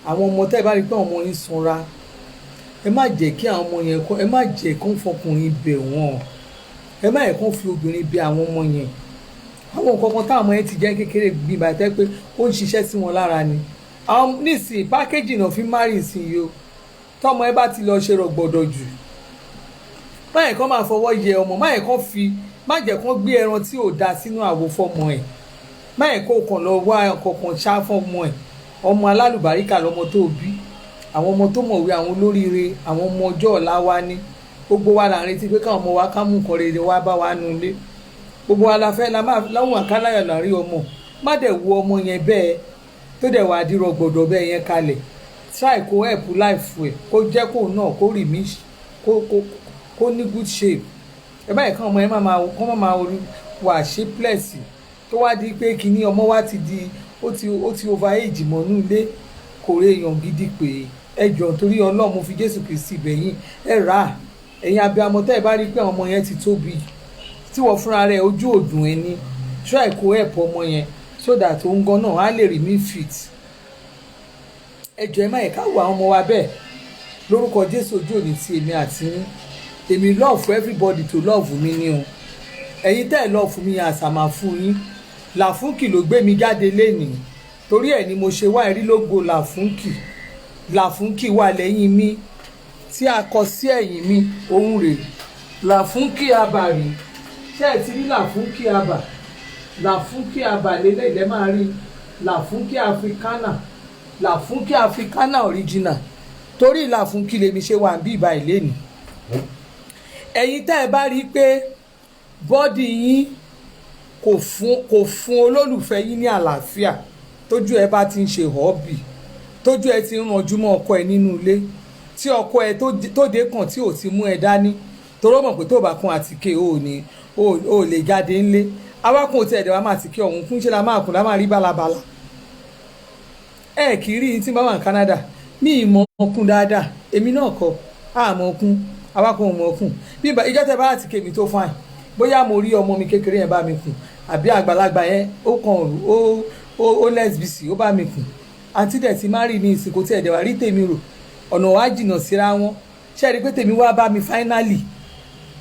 àwọn ọmọ tẹ́ ẹ bá rí pé ọmọ yín sanra, ẹ má jẹ́ kí àwọn ọmọ yẹn kọ́, ẹ má jẹ́ kán fọkùnrin bẹ̀ wọ́n, ẹ má yẹ kán fi obìnrin bẹ̀ àwọn ọmọ yẹn. Àwọn nǹkan kan táwọn ọmọ yẹn ti jẹ́ kékeré gbìyànjú àti pé ó ń ṣiṣẹ́ sí wọn lára ni. Àwọn nísìnyí pákéjì náà fi márì ìsinyìí o, tọ́mọ ẹ bá ti lọ ṣe rọ̀gbọ̀dọ̀ jù, má yẹ kán máa fọwọ́ yẹ ọmọ, má jẹ́ kán gbé ẹran tí ò da sínú àwo fọmọ ẹ̀, má yẹ kó kàn lọ wá ọkọ̀ọ̀kan ṣá fọmọ ẹ̀. Ọmọ alálùbáríkà lọmọ tó bí, àwọn ọmọ tó mọ̀wé, àwọn olóríire, àwọn ọmọ ọjọ́ ọ̀la wa ní. Gbogbo wa là ń retí pé káwọn ọmọ wa ká mú nǹkan rere wá bá wa nu ilé. Gbogbo wa la fẹ́ láwọn àkáláyà láàrí ọmọ. Má dẹ̀ wo ọmọ yẹn bẹ́ẹ̀ tó dẹ̀ wà dírọ̀ gbọ̀dọ̀ bẹ́ẹ̀ yẹn kalẹ̀. Try kó help life ẹ̀, kó jẹ́ kó náà kó rì mí, kó ní good shape. Ẹ báyìí káwọn ọmọ yẹn máa wà shapeless tó wá di pé kíní ọmọ wa ti di ó ti over age mọ́nú ilé, kò rí èèyàn gidi pé ẹ jọ̀ọ́ torí Ọlọ́run mo fi Jésù Kristi bẹ̀yìn ẹ rà á. Ẹ̀yin abiyamọ tẹ́ ẹ bá rí pé àwọn ọmọ yẹn ti tóbi, tí wọ́n fúnra rẹ̀ ojú òdùn ẹni, try kó help ọmọ yẹn so that òun gan náà á lè remain fit. Ẹ jọ̀ọ́ ẹ má yẹ ká wo àwọn ọmọ wa bẹ́ẹ̀. Lórúkọ Jésù ojú òní ti èmi àti yín. Èmi love for everybody to love mi ni o. Ẹ̀yin tẹ́ ẹ love mi àṣàmà fún yín. Làfúnkì ló gbé mi jáde lénìí torí ẹ̀ ni mo ṣe wá ẹ̀rí lógo làfúnkì wà lẹ́yìn mi tí a kọ sí ẹ̀yìn mi ohun rẹ̀ làfúnkì abà rè ṣé ẹ ti rí làfúnkì abà lélẹ̀ ilẹ̀ máa rí làfúnkì africana original torí làfúnkì lèmi ṣe wà bí ìbá ilé ni ẹ̀yin tá ẹ bá rí i pé bọ́dì yín kò fún olólùfẹ́ yín ní àlàáfíà tójú ẹ bá ti ń ṣe họ́ọ̀bì tójú ẹ ti ń ranjú mọ́ ọkọ ẹ nínú ilé tí ọkọ ẹ tó dé kàn tí ò ti mú ẹ dání toró mọ̀ pé tó bá kún àtìké ò lè jáde ńlé awákùn tí ẹ̀dẹ̀ wa máa tìké ọ̀hún kún ṣe la máa kùn la máa rí bálabàla ẹ kì í rí tí bá wà ní Canada ní ìmọ̀ ọkùn dáadáa èmi náà kọ àmọ́ ọkùn awákùn ọmọ ọkùn bí ìjọ tẹ bá àtìké mi tó fáìn bóyá mo rí ọmọ mi kékeré yẹn bá mi kùn àbí àgbàlagbà yẹn ó kàn ó lẹ́sbìsì ó bá mi kùn àǹtí dẹ̀ ti má rí ní ìsìnkú tí ẹ̀dẹ̀ wá rí tèmi rò ọ̀nà wa jìnnà síra wọn ṣe rí i pé tèmi wá bá mi fáínálì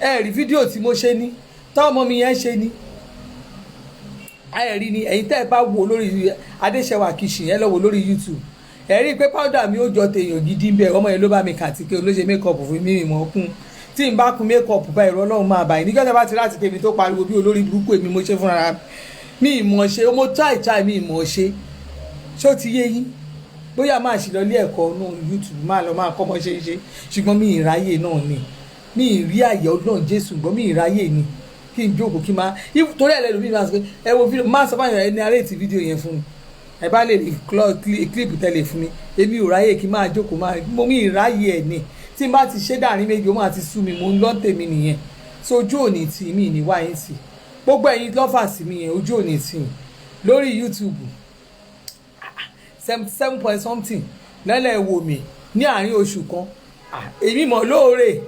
ẹ rí fídíò tí mo ṣe ní táwọn ọmọ mi yẹn ṣe ní ẹ rí ni ẹ̀yin tẹ́ ẹ bá wò lórí Adéṣẹwà Kitchen yẹn lọ wò lórí YouTube ẹ rí i pé powder mi ó jọ tèèyàn gidi ń bẹ ọmọ yẹn ló bá mi kàtìké olóṣè makeup fún mi ìmọ̀ ọkùn tí n bá kun makeup bá ìrọ̀ Ọlọ́run máa bá yìí nígbà tí a bá ti láti kémi tó pariwo bí olórí burúkú èmi mo ṣe fúnra mi ìmọ̀ ṣe mo try mi ìmọ̀ ṣe ṣó ti yé yín bóyá máa ṣì lọ ilé ẹ̀kọ́ náà YouTube máa lọ máa kọ́ mọ́ ṣe ń ṣe ṣùgbọ́n mi ìráyè náà ni mi ìrí àyè Ọlọ́run Jésù gbọ́n mi ìráyè ni kí n jókòó kí n máa torí ẹ̀ lẹ́nu mi máa sọ pé ẹ wo fídíò máa sọ fún àyàn ẹni arẹ́ẹ̀tì fídíò yẹn fún mi ẹ bá lè rí kílípù tẹ́lẹ̀ fún mi èmi ò ráyè kí n máa jókòó mo mi ìráyè ẹ̀ ni tí n bá ti ṣe dàrin méjì ó máa ti sú mi mo ń lọ́ tèmi nìyẹn so ojú òní tì mí ní wáyé tì gbogbo ẹ̀yin lọ́fà sí mi yẹn ojú òní tì lórí YouTube 7 lẹ́lẹ̀ wò mí ní àárín oṣù kan èmi mọ̀ lóore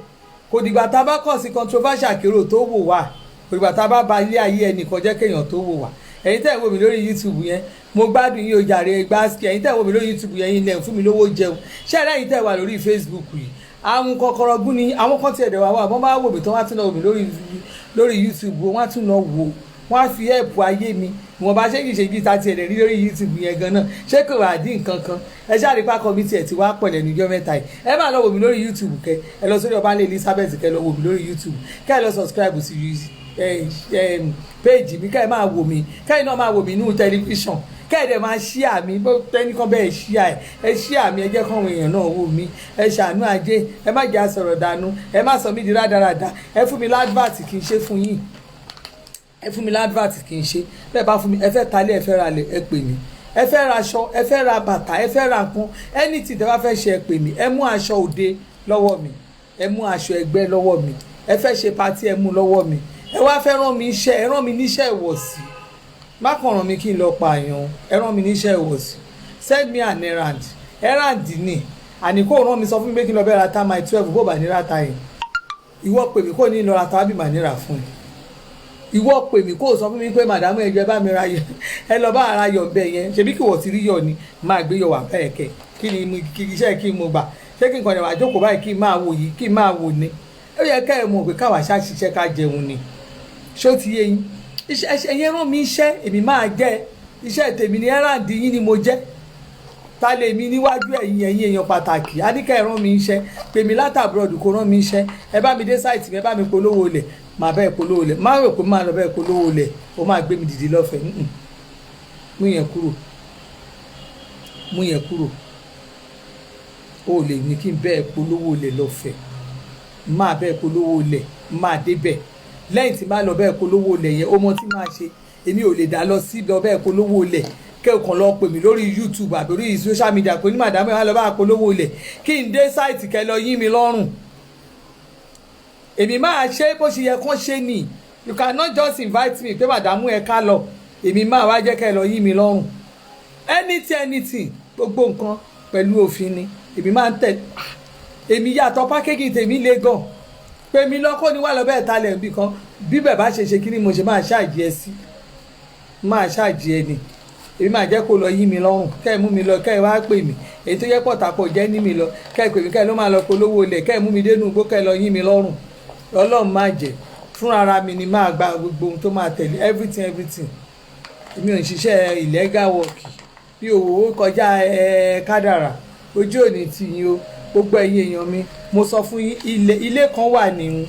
kò dìgbà tá a bá kàn sí controversial kérò tó wò wá kò dìgbà tá a bá ba ilé ayé ẹnìkan jẹ́ kéèyàn tó wò wá ẹ̀yin tẹ́ ẹ̀ wò mí lórí YouTube yẹn mo gbádùn yín o jàre gbáàsì ẹ̀yin tẹ́ ẹ̀ wò mí lórí YouTube yẹn yín lẹ̀ fún mi lówó jẹun ṣé ẹ̀rẹ́ ẹ̀yin tẹ́ ẹ̀ wà lórí Facebook yìí àwọn kọkọrọ gún ni àwọn kan ti ẹ̀dẹ̀ wà wà wọ́n bá wò mí tán wọ́n á tún lọ wò mí lórí YouTube wọ́n á tún lọ wò wọ́n á fi ẹ̀pù ayé mi ìwọ̀n bá ṣé kìí ṣe bí ta ti ẹ̀dẹ̀ rí lórí YouTube yẹn gan náà ṣé kò wá dín nǹkan kan ẹ ṣáà rí pákọ́ mi tiẹ̀ ti wá pẹ̀lẹ́ níjọ́ mẹ́ta yìí ẹ máa lọ wò mí lórí YouTube kẹ ẹ lọ sórí Ọbalẹ̀ Elizabeth kẹ lọ wò mí lórí YouTube kẹ ẹ lọ subscribe sí page mi kẹ ẹ máa wò mí kẹ ẹ náà máa wò mí nínú tẹlifíṣàn kẹ ẹ dẹ̀ máa share mi bó tẹ́nìkan bẹ́ẹ̀ share ẹ share mi ẹ jẹ́ kọ́wọn èèyàn náà wò mí ẹ ṣàánú ajé ẹ má jẹ́ àsọ̀rọ̀ dànù ẹ má sọ mí di rádaràda ẹ fún mi ládvàtì kì í ṣe fún yín ẹ fún mi ládvàtì kì í ṣe bẹ́ẹ̀ bá fún mi ẹ fẹ́ talé ẹ fẹ́ ra lẹ̀ ẹ pè mí ẹ fẹ́ ra aṣọ ẹ fẹ́ ra bàtà ẹ fẹ́ ra nǹkan anything tẹ́ bá fẹ́ ṣe ẹ pè mí ẹ mú aṣọ òde lọ́wọ́ mi ẹ mú aṣọ ẹgbẹ́ lọ́wọ́ mi ẹ fẹ́ ṣe patí ẹ mú lọ́wọ́ mi ẹ wá fẹ́ rán mi iṣẹ́ ẹ rán mi níṣẹ́ ìwọ̀sí má kàn rán mi kí n lọ pààyàn ẹ rán mi níṣẹ́ ìwọ̀sí send me an errand ni àní kò rán mi sọ fún mi pé kí n lọ bẹ́ẹ̀ ra ta my 12 bó bá ní ra ta yẹn ìwọ pè mí kò ní lọ ra ta bí màá ní ra fún ẹ ìwọ pè mí kó sọ fún mi pé màdàmú ẹjọ bá mi ra yọ ẹ lọ bá ara yọ bẹ́ẹ̀ yẹn ṣebí kí wọ́n ti rí yọ ni máa gbé yọ wà bẹ́ẹ̀ kẹ kí ni iṣẹ́ kí n mo gbà ṣé kí n kàn ní wàá jókòó báyìí kí n máa wò yìí kí n máa wò ni ó yẹ ká ẹ mọ̀ pé káwa ṣàṣìṣẹ́ ká jẹun ni ṣó ti yé yín iṣẹ́ yẹn rán mi iṣẹ́ èmi máa jẹ́ iṣẹ́ tèmi ni ẹ́ràǹdì yín ni mo jẹ́ ta lè mi níwájú ẹ̀yin èèyàn pàtàkì àníkà ẹ rán mi iṣẹ́ pè mí látàbúrọ̀dù kó rán mi iṣẹ́ ẹ bá mi dé sáìtì mi ẹ bá mi polówó lẹ̀ máa bẹ́ẹ̀ polówó lẹ̀ má rò pé máa lọ bẹ́ẹ̀ polówó lẹ̀ ó máa gbé mi dìde lọ́fẹ̀ẹ́ mú yẹn kúrò ó lè ní kí n bẹ́ẹ̀ polówó lẹ̀ lọ́fẹ̀ẹ́ máa bẹ́ẹ̀ polówó lẹ̀ máa débẹ̀ lẹ́yìn tí máa lọ bẹ́ẹ̀ polówó lẹ̀ yẹn ó mọ tí máa ṣe èmi ò lè dá lọ sí lọ bẹ́ẹ̀ polówó lẹ̀ kẹ́ẹ̀kan lọ pè mí lórí YouTube àbí orí social media pé ní màdàmú ẹ̀ wá lọ bá polówó lẹ̀ kí n dé sáìtì kẹ́ lọ yín mi lọ́rùn èmi máa ṣe bó ṣe yẹ kán ṣe nì you cannot just invite me pé màdàmú ẹ̀ ká lọ èmi máa wá jẹ́ kẹ́ lọ yín mi lọ́rùn anything gbogbo nǹkan pẹ̀lú òfin ni èmi máa ń tẹ̀ èmi yàtọ̀ pákéjì tèmi le gan pé mi lọ́kọ́ ni wà lọ bẹ́ẹ̀ talẹ̀ nbí kan bí bẹ́ẹ̀ bá ṣe kí ni mo ṣe máa ṣáàjì ẹ sí máa ṣáàjì ẹ ni èmi máa jẹ́ kó lọ yí mi lọ́rùn kẹ́ ẹ mú mi lọ kẹ́ ẹ wá pè mí èyí tó yẹ pọ̀tàpọ̀ jẹ́ ní mi lọ kẹ́ ẹ pè mí kẹ́ ẹ ló máa lọ polówó lẹ̀ kẹ́ ẹ mú mi dénú igbó kẹ́ ẹ lọ yí mi lọ́rùn ọlọ́run má jẹ́ fúnra ara mi ni máa gba gbogbo ohun tó máa tẹ̀lé everything èmi ò ń ṣiṣẹ́ illegal work mi ò wò ó kọjá kádàrà ojú òní tì yín o gbogbo ẹ̀yin èèyàn mi mo sọ fún yín ilé kan wà ní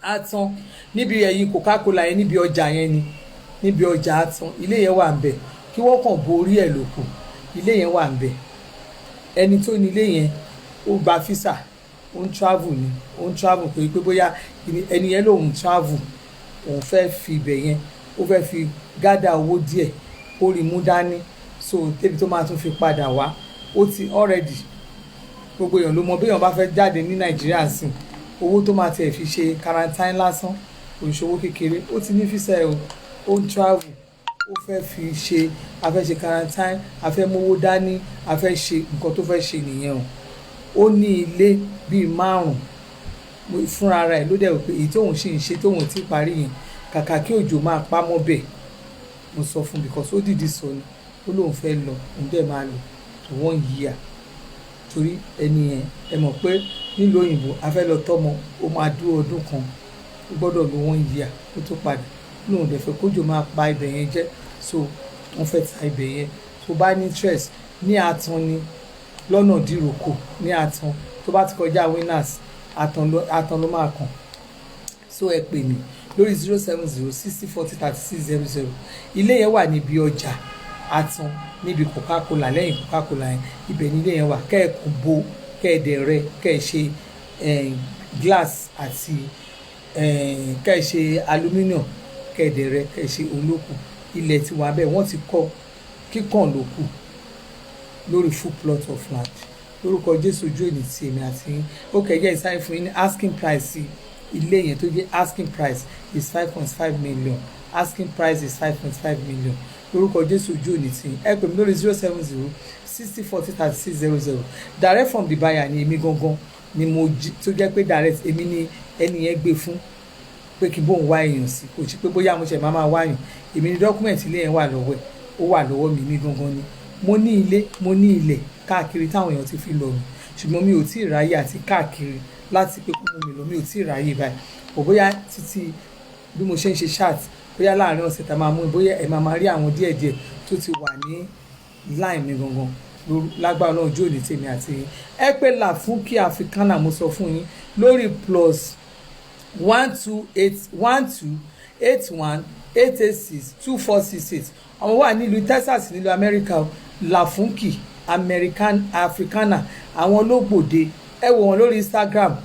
Atan níbi ẹ̀yìn Coca-Cola yẹn níbi ọjà yẹn ni níbi ọjà Atan ilé yẹn wà ń bẹ̀ kí wọ́n kàn borí ẹ̀ lóko ilé yẹn wà ń bẹ̀ ẹni tó ní ilé yẹn ó gba físà ó ń travel ni ó ń travel pé bóyá ẹni yẹn lòun travel òun fẹ́ fi ibẹ̀ yẹn ó fẹ́ fi gádà owó díẹ̀ ó rí mú dání so débi tó máa tún fi padà wá ó ti already gbogbo èèyàn ló mọ bí èèyàn bá fẹ́ jáde ní Nàìjíríà sí owó tó máa tiẹ̀ fi ṣe quarantine lásán òṣòwò kékeré ó ti ní físà ẹ̀ ó ń travel ó fẹ́ fi ṣe afẹ́ ṣe quarantine afẹ́ mówó dání afẹ́ ṣe nǹkan tó fẹ́ ṣe nìyẹn ó ní ilé bíi 5 fúnra rẹ̀ ló dẹ̀ pé èyí tóun ṣì ń ṣe tóun ti parí yẹn kàkà kí òjò máa pa mọ́ bẹ̀ mo sọ fún because ó dìdí sọ ni ó lóun fẹ́ lọ òun dẹ̀ máa lọ to 1 year torí ẹni yẹn ẹ mọ̀ pé nílùú òyìnbó a fẹ́ lọ tọ́mọ ó máa dúró ọdún kan ó gbọ́dọ̀ lo 1 year ó tó padà lóun dẹ̀ fẹ́ kójò máa pa ibẹ̀ yẹn jẹ́ so wọ́n fẹ́ ta ibẹ̀ yẹn tó bá ní interest ní Atan ni lọ́nà dìrókò ní Atan tó bá ti kọjá Winners Atan ló máa kàn so ẹ pè mí lórí 07060403600 ilé yẹn wà níbi ọjà Atan níbi Coca-Cola lẹ́yìn Coca-Cola yẹn ibẹ̀ nílé yẹn wà kẹ́ ẹ kò bo kẹ́ ẹ dẹ̀ rẹ kẹ́ ẹ ṣe glass àti kẹ́ ẹ ṣe aluminium kẹ́ ẹ dẹ̀ rẹ kẹ́ ẹ ṣe olókùn ilẹ̀ tí wà bẹ́ẹ̀ wọ́n ti kọ́ kíkàn lókù lórí full plot of land lórúkọ Jésù ojú ènì tí èmi àti yín ó kẹjẹ ìsáyé fún yín ní asking price sí ilé yẹn tó jẹ́ asking price is 5.5 million asking price is 5.5 million lórúkọ Jésù ojú òní tí ẹ pè mí lórí 07060403600 direct from the buyer ni èmi gangan ni mo tó jẹ́ pé direct èmi ni ẹni yẹn gbé fún pé kí n bóun wá èèyàn sí kò sí pé bóyá mo ṣe máa wáyàn èmi ni dọ́kúmẹ̀ntì ilé yẹn wà lọ́wọ́ ẹ̀ ó wà lọ́wọ́ mi ní gangan ni mo ní ilé mo ní ilẹ̀ káàkiri táwọn èèyàn ti fi lọ mi ṣùgbọ́n mi ò tí ì ráyè àti káàkiri láti pé kó mú mi lọ mi ò tí ì ráyè báyìí kò bóyá títí bí mo ṣe ń ṣe chat bóyá láàrin ọ̀sẹ̀ tá a máa mú bóyá ẹ̀ máa rí àwọn díẹ̀díẹ̀ tó ti wà ní line mi gangan lágbára náà ojú òní tèmi àti yín ẹ pé Lafunky Africana mo sọ fún yín lórí +12818862466 àwọn wà nílùú Texas nílùú Amẹ́ríkà Lafunky Africana àwọn ló gbòde ẹ wò wọn lórí Instagram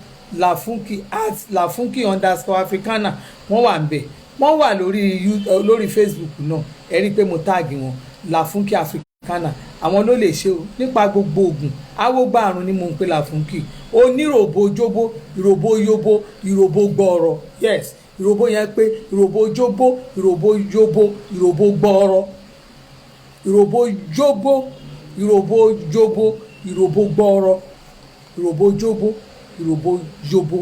Lafunky_Africana wọ́n wà ń bẹ̀ wọ́n wà lórí Facebook náà ẹ rí i pé mo táàgì wọn Lafunky Africana àwọn ló lè ṣe o nípa gbogbo oògùn awógbá àrùn ni mo ń pè Lafunky oníròbó jóbó ìròbó yóbó ìròbó gbọọrọ yes ìròbó yẹn pé ìròbó jóbó ìròbó yóbó ìròbó gbọọrọ ìròbó jóbó ìròbó jóbó ìròbó gbọọrọ ìròbó jóbó ìròbó yóbó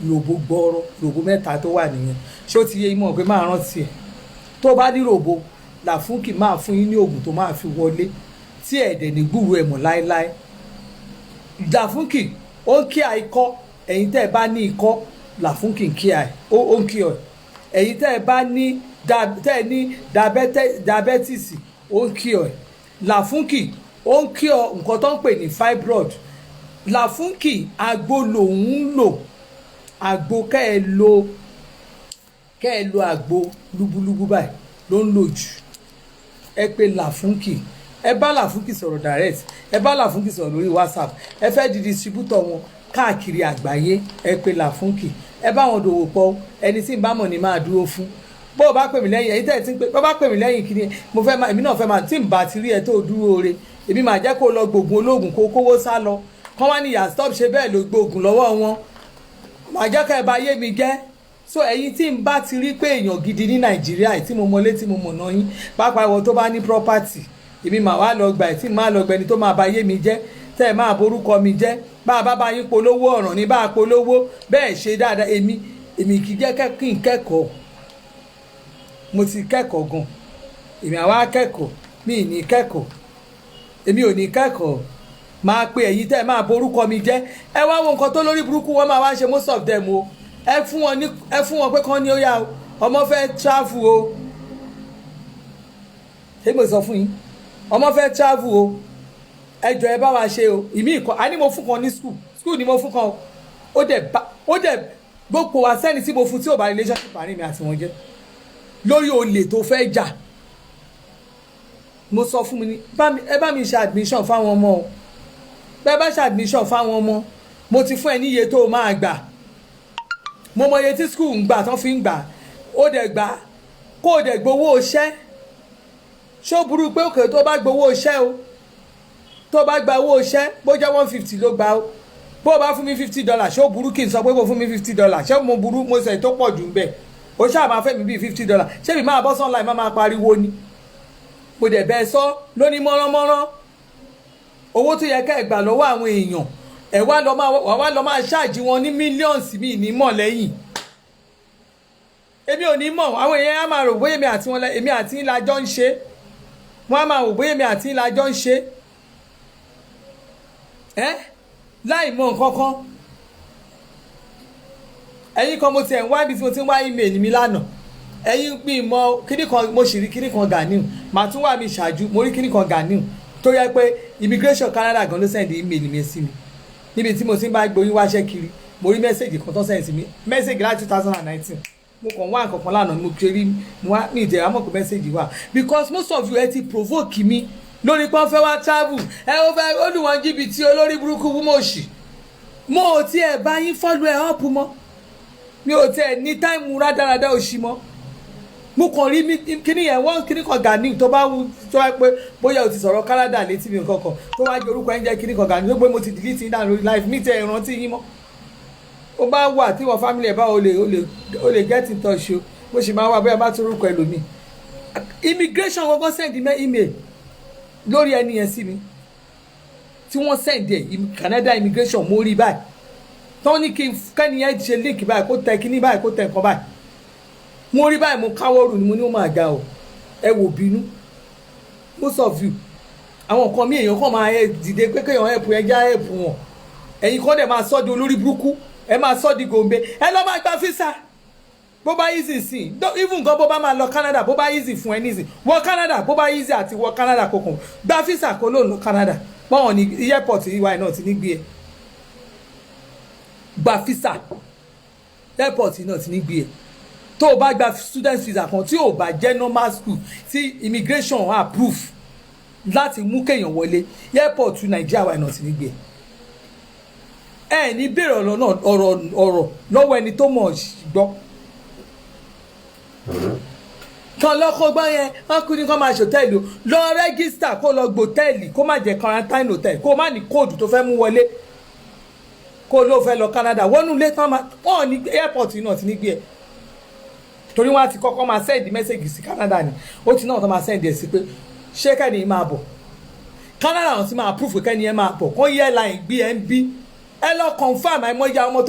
ìròbó gbọọrọ ìròbó mẹ́ta tó wà nìyẹn ṣé ó ti yé imọ̀ pé máa rántí ẹ̀ tó bá ní ìròbó Lafunky máa fún yín ní oògùn tó máa fi wọlé tí ẹ̀dẹ̀ ní gbúrú ẹ̀ mọ̀ láéláé Lafunky ó ń kí àìkọ́ ẹ̀yin tẹ́ ẹ bá ní ikọ́ Lafunky ń kí àì ó ń kí ọ ẹ̀yin tẹ́ ẹ bá ní diabetes ó ń kí ọ Lafunky ó ń kí ọ nǹkan tó ń pè ní fibroid Lafunky àgbo lòun ń lò àgbo kẹ́ ẹ lo àgbo lúbúlúbú báyìí ló ń lò jù ẹ pé Lafunky ẹ bá Lafunky sọ̀rọ̀ direct ẹ bá Lafunky sọ̀rọ̀ lórí WhatsApp ẹ fẹ́ di distributor wọn káàkiri àgbáyé ẹ pé Lafunky ẹ bá wọn dòwò pọ̀ ẹni tí ń bá mọ̀ ní máa dúró fún bó o bá pè mí lẹ́yìn ẹ̀yin tẹ́ ẹ ti ń pè bó o bá pè mí lẹ́yìn kí ni mo fẹ́ máa èmi náà fẹ́ máa tí ń bá ti rí ẹ tó dúró re èmi máa jẹ́ kó o lọ gbòògùn olóògùn kó o kówó sá lọ kán wá ní ìyá stop ṣe bẹ́ẹ̀ ló gbòògùn lọ́wọ́ wọn màá jẹ́ ká ẹ bá yé mi jẹ́ so ẹ̀yin tí ń bá ti rí pé èèyàn gidi ní Nàìjíríà tí mo mọlé tí mo mọ̀nà yín pàápàá ìwọ tó bá ní property èmi máa wá lọ gbà ẹ̀ tí máa lọ gbẹni tó máa bá yé mi jẹ́ tẹ́ ẹ máa borúkọ mi jẹ́ bá a bá yín polówó ọ̀ràn ní bá a polówó bẹ́ẹ̀ ṣe dáadáa èmi kì í jẹ́ kí n kẹ́kọ̀ọ́ mo ti kẹ́kọ̀ọ́ gan èmi àwa kẹ́kọ̀ọ́ mi ì ní kẹ́kọ̀ọ́ èmi ò ní kẹ́kọ̀ọ́ máa pe ẹ̀yin tẹ́ ẹ máa borúkọ mi jẹ́ ẹ wá wo nǹkan tó lórí burúkú wọn máa wá ṣe most of them o ẹ fún wọn pé kán ní ó yá o ọmọ fẹ́ travel o ṣé mo sọ fún yín ọmọ fẹ́ travel o ẹjọ ẹ bá wa ṣe o ìmí ìkọ a ní mo fún kan ní school ni mo fún kan o ó dẹ̀ gbogbo wa sẹ́ni tí mo fún tí ò bá relationship àárín mi àti wọn jẹ́ lórí olè tó fẹ́ jà mo sọ fún mi ní ẹ bá mi ṣe admission fáwọn ọmọ o bẹ́ẹ̀ bá ṣe admission fáwọn ọmọ mo ti fún ẹ ní iye tó o máa gbà mo mọ iye tí school ń gbà tán fi ń gbà ó dẹ̀ gbà kó o dẹ̀ gbowó iṣẹ́ ṣó burú pé òkè tó bá gbowó iṣẹ́ o tó bá gba owó iṣẹ́ bó jẹ́ $150 ló gbà o bó o bá fún mi $50 ṣó burú kí n sọ pé kó fún mi $50 ṣé mo burú mo sọ èyí tó pọ̀ jù ń bẹ̀ o ṣáà máa fẹ́ mi bíi $50 ṣé mi máa bọ́ sọ́nláì máa pariwo ni mo dẹ̀ bẹ́ẹ̀ sọ lóní mọ́ránmọ́rán owó tó yẹ ká ẹ gbà lọ́wọ́ àwọn èèyàn ẹ wá lọ máa ṣáàjì wọn ní millions mi ní mọ̀ lẹ́yìn èmi ò ní mọ̀ àwọn èèyàn á máa rò bóyá èmi àti ńlá jọ ń ṣe wọ́n á máa rò bóyá èmi àti ńlá jọ ń ṣe láì mọ̀ nǹkan kan ẹ̀yin kan mo ti ẹ̀ ń wá ibi tí mo ti ń wá email mi lánàá ẹ̀yin pín mọ́ kíní kan mo sì rí kíní kan Ganiu màá tún wá mi ṣáájú mo rí kíní kan Ganiu tó yẹ pé immigration Canada gan ló send email mi sí mi níbi tí mo ti ń bá gboyún wáṣẹ́ kiri mo rí mẹ́sẹ̀gì kan tó send sí mi mẹ́sẹ̀gì láti 2019 mo kàn wá nǹkan kan lánàá mo ṣe rí mo wá ní ìjẹ́ra mọ̀ pé mẹ́sẹ̀gì wà because most of you ẹ ti provoke mi lórí pọ́n fẹ́ wá travel ó fẹ́ olùwọ̀n jìbìtì olórí burúkú wúmọ̀ọ́sì mo ò tiẹ̀ bá yín follow ẹ̀ up mọ́ mi ò tiẹ̀ ní táìmù rádaràdà òṣì mọ́ mo kàn rí kíní yẹn wọ́n kíní kan Ganiu tó bá wù tó wá pé bóyá o ti sọ̀rọ̀ Canada létí mi nǹkan kan tó wá jẹ́ orúkọ ẹ̀ ń jẹ́ kíní kan Ganiu tó pé mo ti delete yín dànù life mi tẹ ìrántí yín mọ́ ó bá wà tí wọ́n family ẹ̀ bá o lè get in touch o bó ṣe máa wà bóyá bá tún orúkọ ẹlòmíì immigration gbọ́ngàn send email lórí ẹni yẹn sí mi tí wọ́n send ẹ̀ Canada immigration mo rí báyìí tọ́ ní kí kẹ́ni yẹn ṣe link báyìí kó tẹ kíní báyìí kó tẹ nǹkan báyìí mo rí báyìí mo káwọ́ rù ni mo ní ó máa ga o ẹ wò bínú most of you àwọn nǹkan mi èèyàn kàn máa dìde pé kéèyàn help ẹ já help wọn ẹ̀yin kọ́ dẹ̀ máa sọ́ di olórí burúkú ẹ máa sọ́ di gòǹbẹ ẹ lọ́ máa gba visa bó bá easy sí even gan bó bá máa lọ Canada bó bá easy fún ẹ nísìn wọ Canada bó bá easy àti wọ Canada kòkàn gba visa kó lóun lọ Canada báwọn ní airport ìwà náà ti ní gbé ẹ gba visa airport náà ti ní gbé ẹ tó o bá gba student visa kan tí o bá jẹ́ normal school tí immigration approve láti mú kéèyàn wọlé airport Nàìjíríà wà náà ti ní gbé ẹ ní bèrè ọ̀rọ̀ lọ́wọ́ ẹni tó mọ̀ gbọ́ kan lọ́kọ́ gbọ́ yẹn wọ́n kú ní kó máa ṣòtẹ́ẹ̀lì o lọ rẹ́gísítà kó lọ gbòtẹ́ẹ̀lì kó má jẹ́ quarantine hotel kó má ní kóòdù tó fẹ́ mú wọlé kó ló fẹ́ lọ Canada wọnú ilé tán wọ́n ní airport náà ti ní gbé ẹ̀ torí wọ́n á ti kọ́kọ́ máa send message sí Canada ni ó ti náà tó máa send ẹ̀ sí pé ṣé kẹ́ni máa bọ̀ Canada náà ti máa approve kẹ́ni ẹ̀ máa bọ̀ kó yẹ line gbé ẹ̀ ń bí ẹ lọ confirm àìmọye ọmọ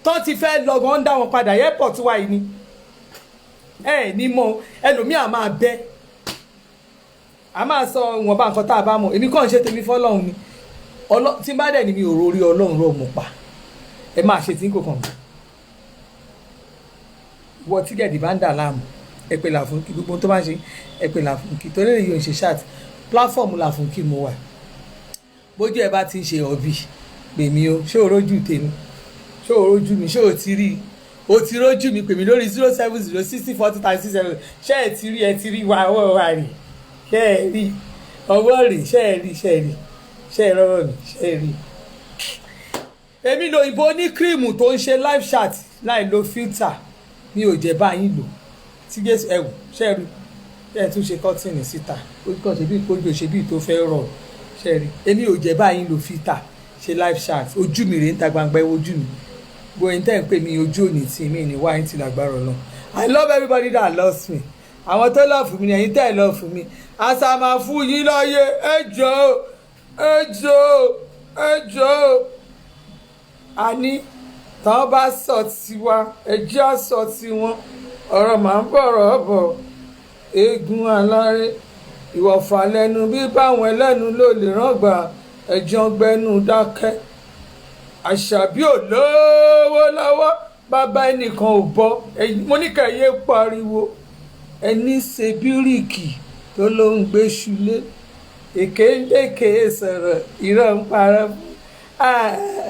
tó ti fẹ́ lọ gan dá wọn padà airport wà yìí ni ẹ ní mọ ẹlòmíà máa bẹ a máa sọ wọn bá nǹkan tá a bá mọ èmi kàn ṣe tèmi fọ́lọ́run ni tí n bá dẹ̀ ní mi ò rórí Ọlọ́run rọ̀ mọ̀ pa ẹ máa ṣe tí n kò kàn mí wọ tígẹ̀dì bá ń dà láàmú ẹ pè Làfúnkì gbogbo tó bá ń ṣe ẹ pè Làfúnkì torí èyí ò ń ṣe ṣáàtì platform Làfúnkì mo wà bójú ẹ bá ti ń ṣe ọ̀bì pèmí o ṣé o rójú tèmi ṣé o rójú mi ṣé o ti rí i o ti rójú mi pè mí lórí 070604036 ṣé ẹ ti rí wa ọwọ́ wa rè ṣé ẹ rí ọwọ́ rè ṣé ẹ rí ṣé ẹ rọrọ mi ṣé ẹ rí. èmi lo ìbò ní kírìmù tó ń ṣe live chat láì lo filter mi ò jẹ́ báyìí lò tí gẹ́sì ẹ̀wù ṣé ẹ rí ṣé ẹ tún ṣe kọ́tìnì síta ó kàn ṣe bí ìkójú ṣe bí tó fẹ́ rọ̀ ṣé ẹ rí èmi ò jẹ́ báyìí lo filter ṣe live chat ojú mi rè ń ta gbangba ojú mi gbóyin tẹ́ ń pè mí ojú òní tí mi ní wáyé tí lágbára Ọlọ́run I love everybody that loves me àwọn tó love fún mi ẹ̀yin tẹ́ ẹ̀ love fún mi àṣà máa fún yín lọ́yẹ ẹjọ́ àní táwọn bá sọ tiwa ẹjẹ́ sọ tiwọn ọ̀rọ̀ máa ń bọ̀rọ̀ bọ̀ eégún aláré ìwọ̀fà lẹ́nu bí báwọn ẹlẹ́nu ló lè rọ̀gbà ẹjọ́ gbẹ́nu dákẹ́ àṣàbí ò lówó lọ́wọ́ bàbá ẹnìkan ò bọ́ mo ní kẹ̀yẹ́ pariwo ẹni ṣe bíríkì tó ló ń gbé ṣulé èké ń dèké sọ̀rọ̀ irọ́ ń parọ́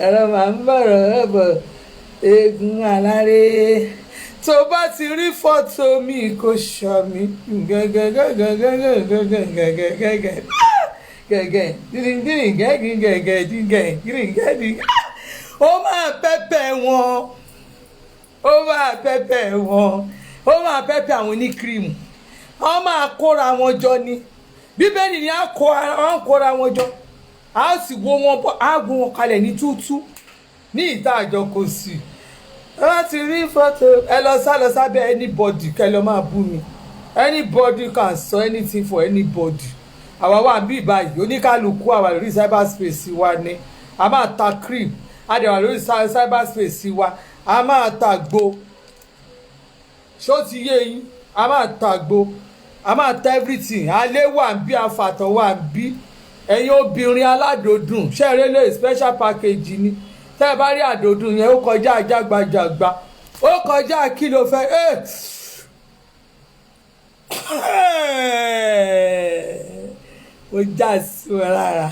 ẹ̀rọ máa ń bọ̀rọ̀ bọ̀ eégún aláré tó bá ti rí fọ́tò mi kò ṣọ́ mi gẹ́gẹ́ ó máa pẹ́pẹ́ wọn ó máa pẹ́pẹ́ wọn ó máa pẹ́pẹ́ àwọn oníkírìmù wọ́n máa kóra wọn jọ ni bíbélì ni à ń kóra wọn jọ a sì wo wọn bọ́ a gun wọn kalẹ̀ ní tútú ní ìta àjọ kò sí láti rí fọ́tò ẹ lọ sábẹ́ anybody kẹ lọ máa bú mi anybody can sọ anything for anybody àwa wà bí báyìí oníkálukú àwa lórí cyberspace wa ni a máa ta cream a dẹ̀ wà lórí cyberspace wa a máa ta gbo ṣó ti yé yín a máa ta gbo a máa ta everything alẹ́ wà ń bí afàtọ̀ wà ń bí ẹ̀yin obìnrin aládòdùn ṣẹ́ẹ̀rẹ́ lè special package ni tẹ́ ẹ bá rí àdòdùn yẹn ó kọjá jágbajàgba ó kọjá kí ló fẹ́ ó já sí wọn lára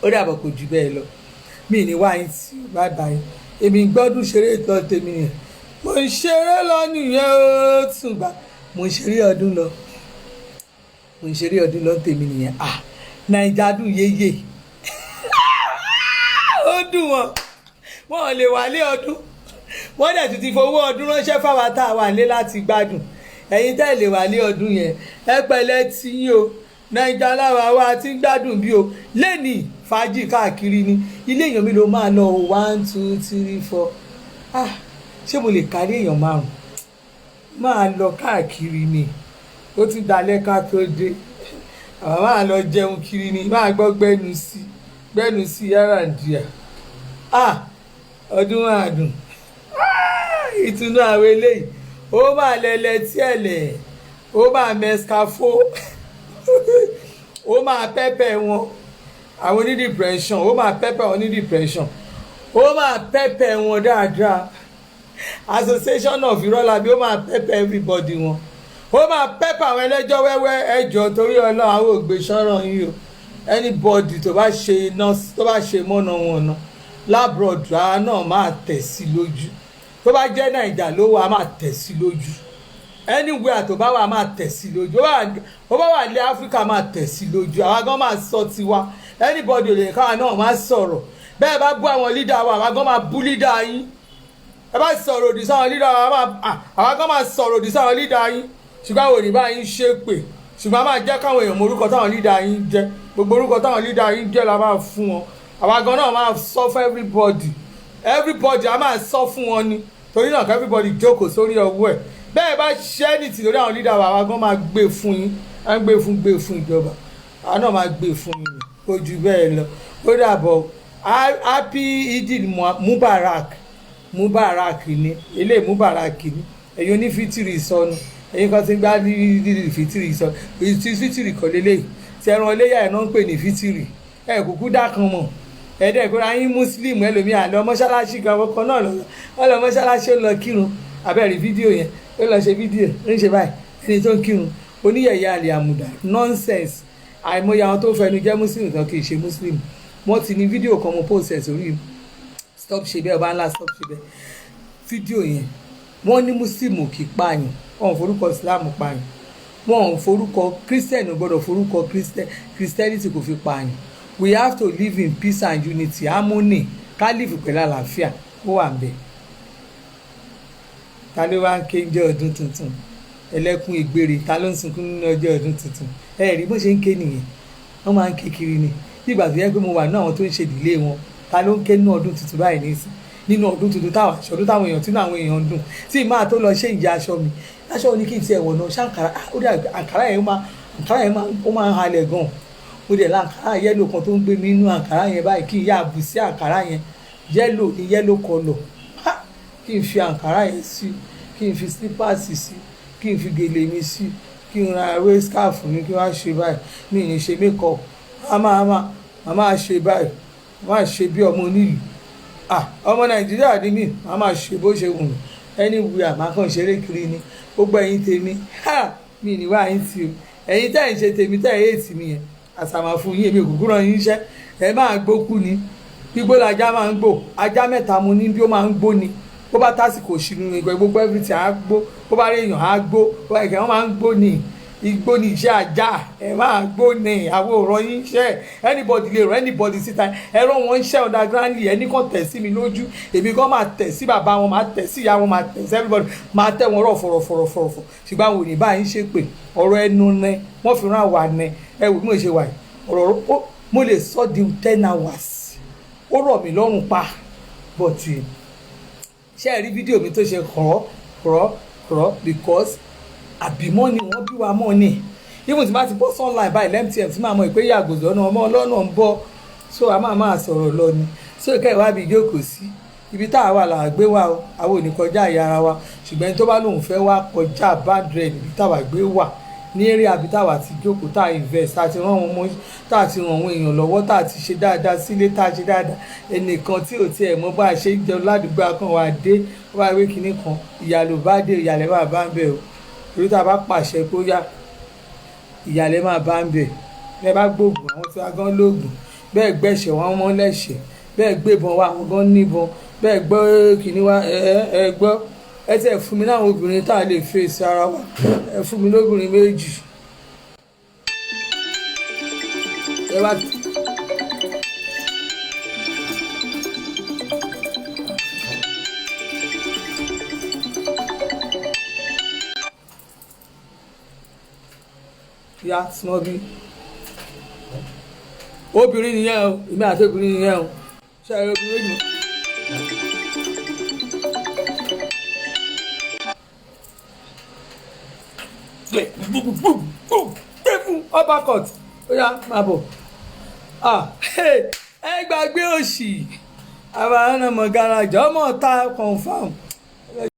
ó dàbọ̀ kò jù bẹ́ẹ̀ lọ mí ní wáyé tí bye bye èmi gbọ́dún ṣeré ìtọ́ tèmi nìyẹn mo ń ṣeré lọ nìyẹn ó tún gbà mo ń ṣeré ọdún lọ tèmi nìyẹn naija dùn yéye ó dùn wọn ò lè wálé ọdún wọ́n dẹ̀ tún ti fowó ọdún ránṣẹ́ fáwa tá a wà lé láti gbádùn ẹ̀yin tẹ́ lè wálé ọdún yẹn ẹ pẹ̀lẹ́ tí yín o naija láwa wa ti ń gbádùn bí o lẹ́nìí fàájì káàkiri ni ilé èèyàn mi ló máa lọ 1 2 3 4 ṣé mo lè kárí èèyàn márùn máa lọ káàkiri ni ó ti dalẹ́ ká tó dé àwọn máa lọ jẹun kiri ni máa gbọ́ gbẹ́nu sí yàrá díà ọdún máa dùn ìtùnú àwọn eléyìí ó máa lẹ̀lẹ̀ tí ẹ̀lẹ̀ ó máa mẹ́skáfó ó máa pẹ́pẹ́ wọn àwọn oní depression ó máa pẹ́pẹ́ wọn ní depression ó máa pẹ́pẹ́ wọn dáadáa association of irọ́lábí ó máa pẹ́pẹ́ everybody wọn ó máa pẹ́pẹ́ àwọn ẹlẹ́jọ́ wẹ́wẹ́ ẹjọ́ torí ọlọ́run àwọn ògbé sọ́rọ̀ yìí o anybody tó bá ṣe nọ́ọ̀sì tó bá ṣe mọ́nà wọn náà lábúròdù àá náà máa tẹ̀ sí lójú tó bá jẹ́ nàìjà ló wà á máa tẹ̀ sí lójú anywhere tó bá wà máa tẹ̀ sí lójú ó bá wà ní áfíríkà máa tẹ̀ sí lójú àwa gan máa sọ tiwa anybody lè káwa náà máa sọ̀rọ̀ bẹ́ẹ̀ bá bú àwọn leader wa àwa gan máa bú leader yín ẹ bá sọ̀rọ̀ òdì sáwọn leader wa àwa gan máa sọ̀rọ̀ òdì sáwọn leader yín ṣùgbọ́n àwọn òní bá yín ṣépè ṣùgbọ́n a máa jẹ́ káwọn èèyàn mọ orúkọ táwọn leader yín jẹ́ gbogbo orúkọ táwọn leader yín jẹ́ la máa fún wọn àwa gan náà máa sọ fún everybody a máa sọ fún wọn ni torí náà everybody jókòó sórí ọwọ́ ẹ̀ bẹ́ẹ̀ bá ṣẹ́ nìtì lórí àwọn leader wa àwa gan máa gbé fún yín á ń gbé fún ìjọba àwa náà máa gbé fún yín kó ju bẹ́ẹ̀ lọ ó dàbọ̀ happy idil mubarak ni ilé mubarak ni ẹ̀yin onífítìrì sọnù ẹ̀yin kan ti ń gbá dídì fítìrì sọ fítìrì kọ́ lélẹ́yìí tí ẹran iléyà ẹ̀ náà ń pè ní fítìrì ẹ̀ kúkú dákan mọ̀ ẹ̀ẹ́dẹ̀ ìkóra yín muslim ẹlòmíà lọ mọ́ṣáláṣí kan ọkọ̀ náà lọ mọ́ṣáláṣí ó lọ kírun abẹ́rẹ́ fídíò yẹn ó lọ ṣe fídíò ń ṣe báyìí ẹni tó ń kírun oníyẹ̀yẹ́ àlè àmùdá nonsense àìmọye àwọn tó fẹnu jẹ́ muslim kan kì í ṣe muslim wọ́n ti ní fídíò kan mo post ẹ̀ sórí stop ṣe bẹ́ẹ̀ ọba ńlá stop ṣe bẹ́ẹ̀ fídíò yẹn wọ́n ní muslim kì í pààyàn wọ́n ò forúkọ islam pààyàn wọ́n ò forúkọ christian ò gbọ́dọ̀ forúkọ christianity kò fi pààyàn we have to live in peace and unity harmony ká live pẹ̀lú àlàáfíà ó wà ń bẹ̀. ta ló wá ń ké jẹ́ ọdún tuntun ẹlẹ́kùn ìgbèrè ta ló ń sunkún nínú ọjọ́ ọdún tuntun ẹ rí bó ṣe ń ké nìyẹn wọ́n máa ń ké kiri ni nígbà tó yẹ pé mo wà ní àwọn tó ń ṣe ìdílé wọn ta ló ń ké nínú ọdún tuntun báyìí nísìn nínú ọdún tuntun táwọn aṣọ ọdún táwọn èèyàn tínú àwọn èèyàn dùn tí máa tó lọ ṣe ìjà aṣọ mi aṣọ ní kí n tiẹ̀ wọ̀ náà ṣàǹkàrà ó dà àǹkàrà yẹn ó máa ń halẹ̀ gan-an mo dẹ̀ la àǹkàrà yẹ́lò kan tó ń gbé mi nínú àǹkàrà yẹn báyìí kí n yá àbù sí àǹkàrà yẹn yẹ́lò ní yẹ́lò kọlọ̀ kí n fi àǹkàrà yẹn sí kí n fi slippers sí kí n fi gèlè mi sí kí n ra awé scarf mi kí wọ́n á ṣe báyìí mi ì ní ṣe makeup máa ṣe báyìí máa ṣe bí ọmọ onílù ọmọ nàìjíríà ni mí máa ṣe bó ṣe wù mí anywhere máa kàn ṣeré kiri ni gbogbo ẹ̀yin tèmi mi ní wá yín tí o ẹ̀yin tẹ́ ẹ̀ ń ṣe tèmi tẹ́ ẹ̀ èètì mi yẹn àsàmà fún yín èmi òkùnkùn ràn yín iṣẹ́ ẹ máa gbókù ni gbígbó lajá máa ń gbò ajá mẹ́ta mo ní bí ó máa ń gbó ni bó bá tásìkò òṣìnú ìgbà gbogbo everything á gbó bó bá rí èèyàn á gbó bó bá ìkẹ́ wọ́n máa ń gbó ni igbó ni iṣẹ́ ajá ẹ máa gbó ni àwọn òrọ̀ yín iṣẹ́ anybody lè rọ anybody síta ẹ̀rọ wọn ń ṣẹ́ undergroundly ẹni kan tẹ̀ sí mi lójú èmi kan máa tẹ̀ sí bàbá wọn máa tẹ̀ sí ìyá wọn máa tẹ̀ sí everybody máa tẹ̀ wọn rọ̀ fọ̀rọ̀fọ̀rọ̀ ṣùgbọ́n àwọn òní báyìí ń ṣe pé ọ̀rọ̀ ẹnu nẹ wọ́n fi rán àwa nẹ ẹ wò bí mo ṣe wà yìí ọ̀rọ̀ mo lè sọ di 10 hours ó rọ̀ mí lọ́rùn pa but ṣé ẹ rí fídíò mi tó ṣe kọ̀rọ̀ because àbímọ́ ni wọ́n bí wa mọ́ ni even tí bá ti bọ́ sunline báyìí lẹ́mtm tí máa mọ ìpé yàgòzò ọ̀nà ọmọ ọlọ́nà ń bọ̀ so a máa sọ̀rọ̀ lọ ni so ìka ìwádìí ìjókòó sí ibi tá a wà là gbé wa o àwọn ò ní kọjá ìyá ara wa ṣùgbọ́n tó bá lóun fẹ́ wá kọjá boundary níbi táwa gbé wà ní eré àbí táwa ti jókòó tá a invest tá a ti rán wọn mọ́ tá a ti ràn àwọn èèyàn lọ́wọ́ tá a ti ṣe dáadáa sílé tá a ṣe dáadáa ẹnìkan tí ò tiẹ̀ mọ̀ bá a ṣe jẹun ládùúgbò akàn wa dé wá wé kinní kan ìyàló bá dé ìyàlẹ́ máa bá ń bẹ̀ o torí tá a bá pàṣẹ kó yá ìyàlẹ́ máa bá ń bẹ̀ bẹ́ẹ̀ bá gbóògùn àwọn tí wọ́n gan lóògùn bẹ́ẹ̀ gbẹ̀ṣẹ̀ wọn mọ́ lẹ́ṣẹ̀ bẹ́ẹ̀ gbébọn wá àwọn gan níbọn bẹ́ẹ̀ gbọ́ kìíní wá ẹ gbọ́ ẹ tẹ̀ fún mi láwọn obìnrin tá a lè fèsì ara wa ẹ fún mi lóbìnrin méjì ẹ bá ya snobby obìnrin nìyẹn o èmi àti obìnrin nìyẹn o ṣe àyè obìnrin méjì. uppercut ó yá máa bọ̀ ẹ gbàgbé òṣì àbáyọ ọmọ garaajì ọmọ ọ̀tá confam.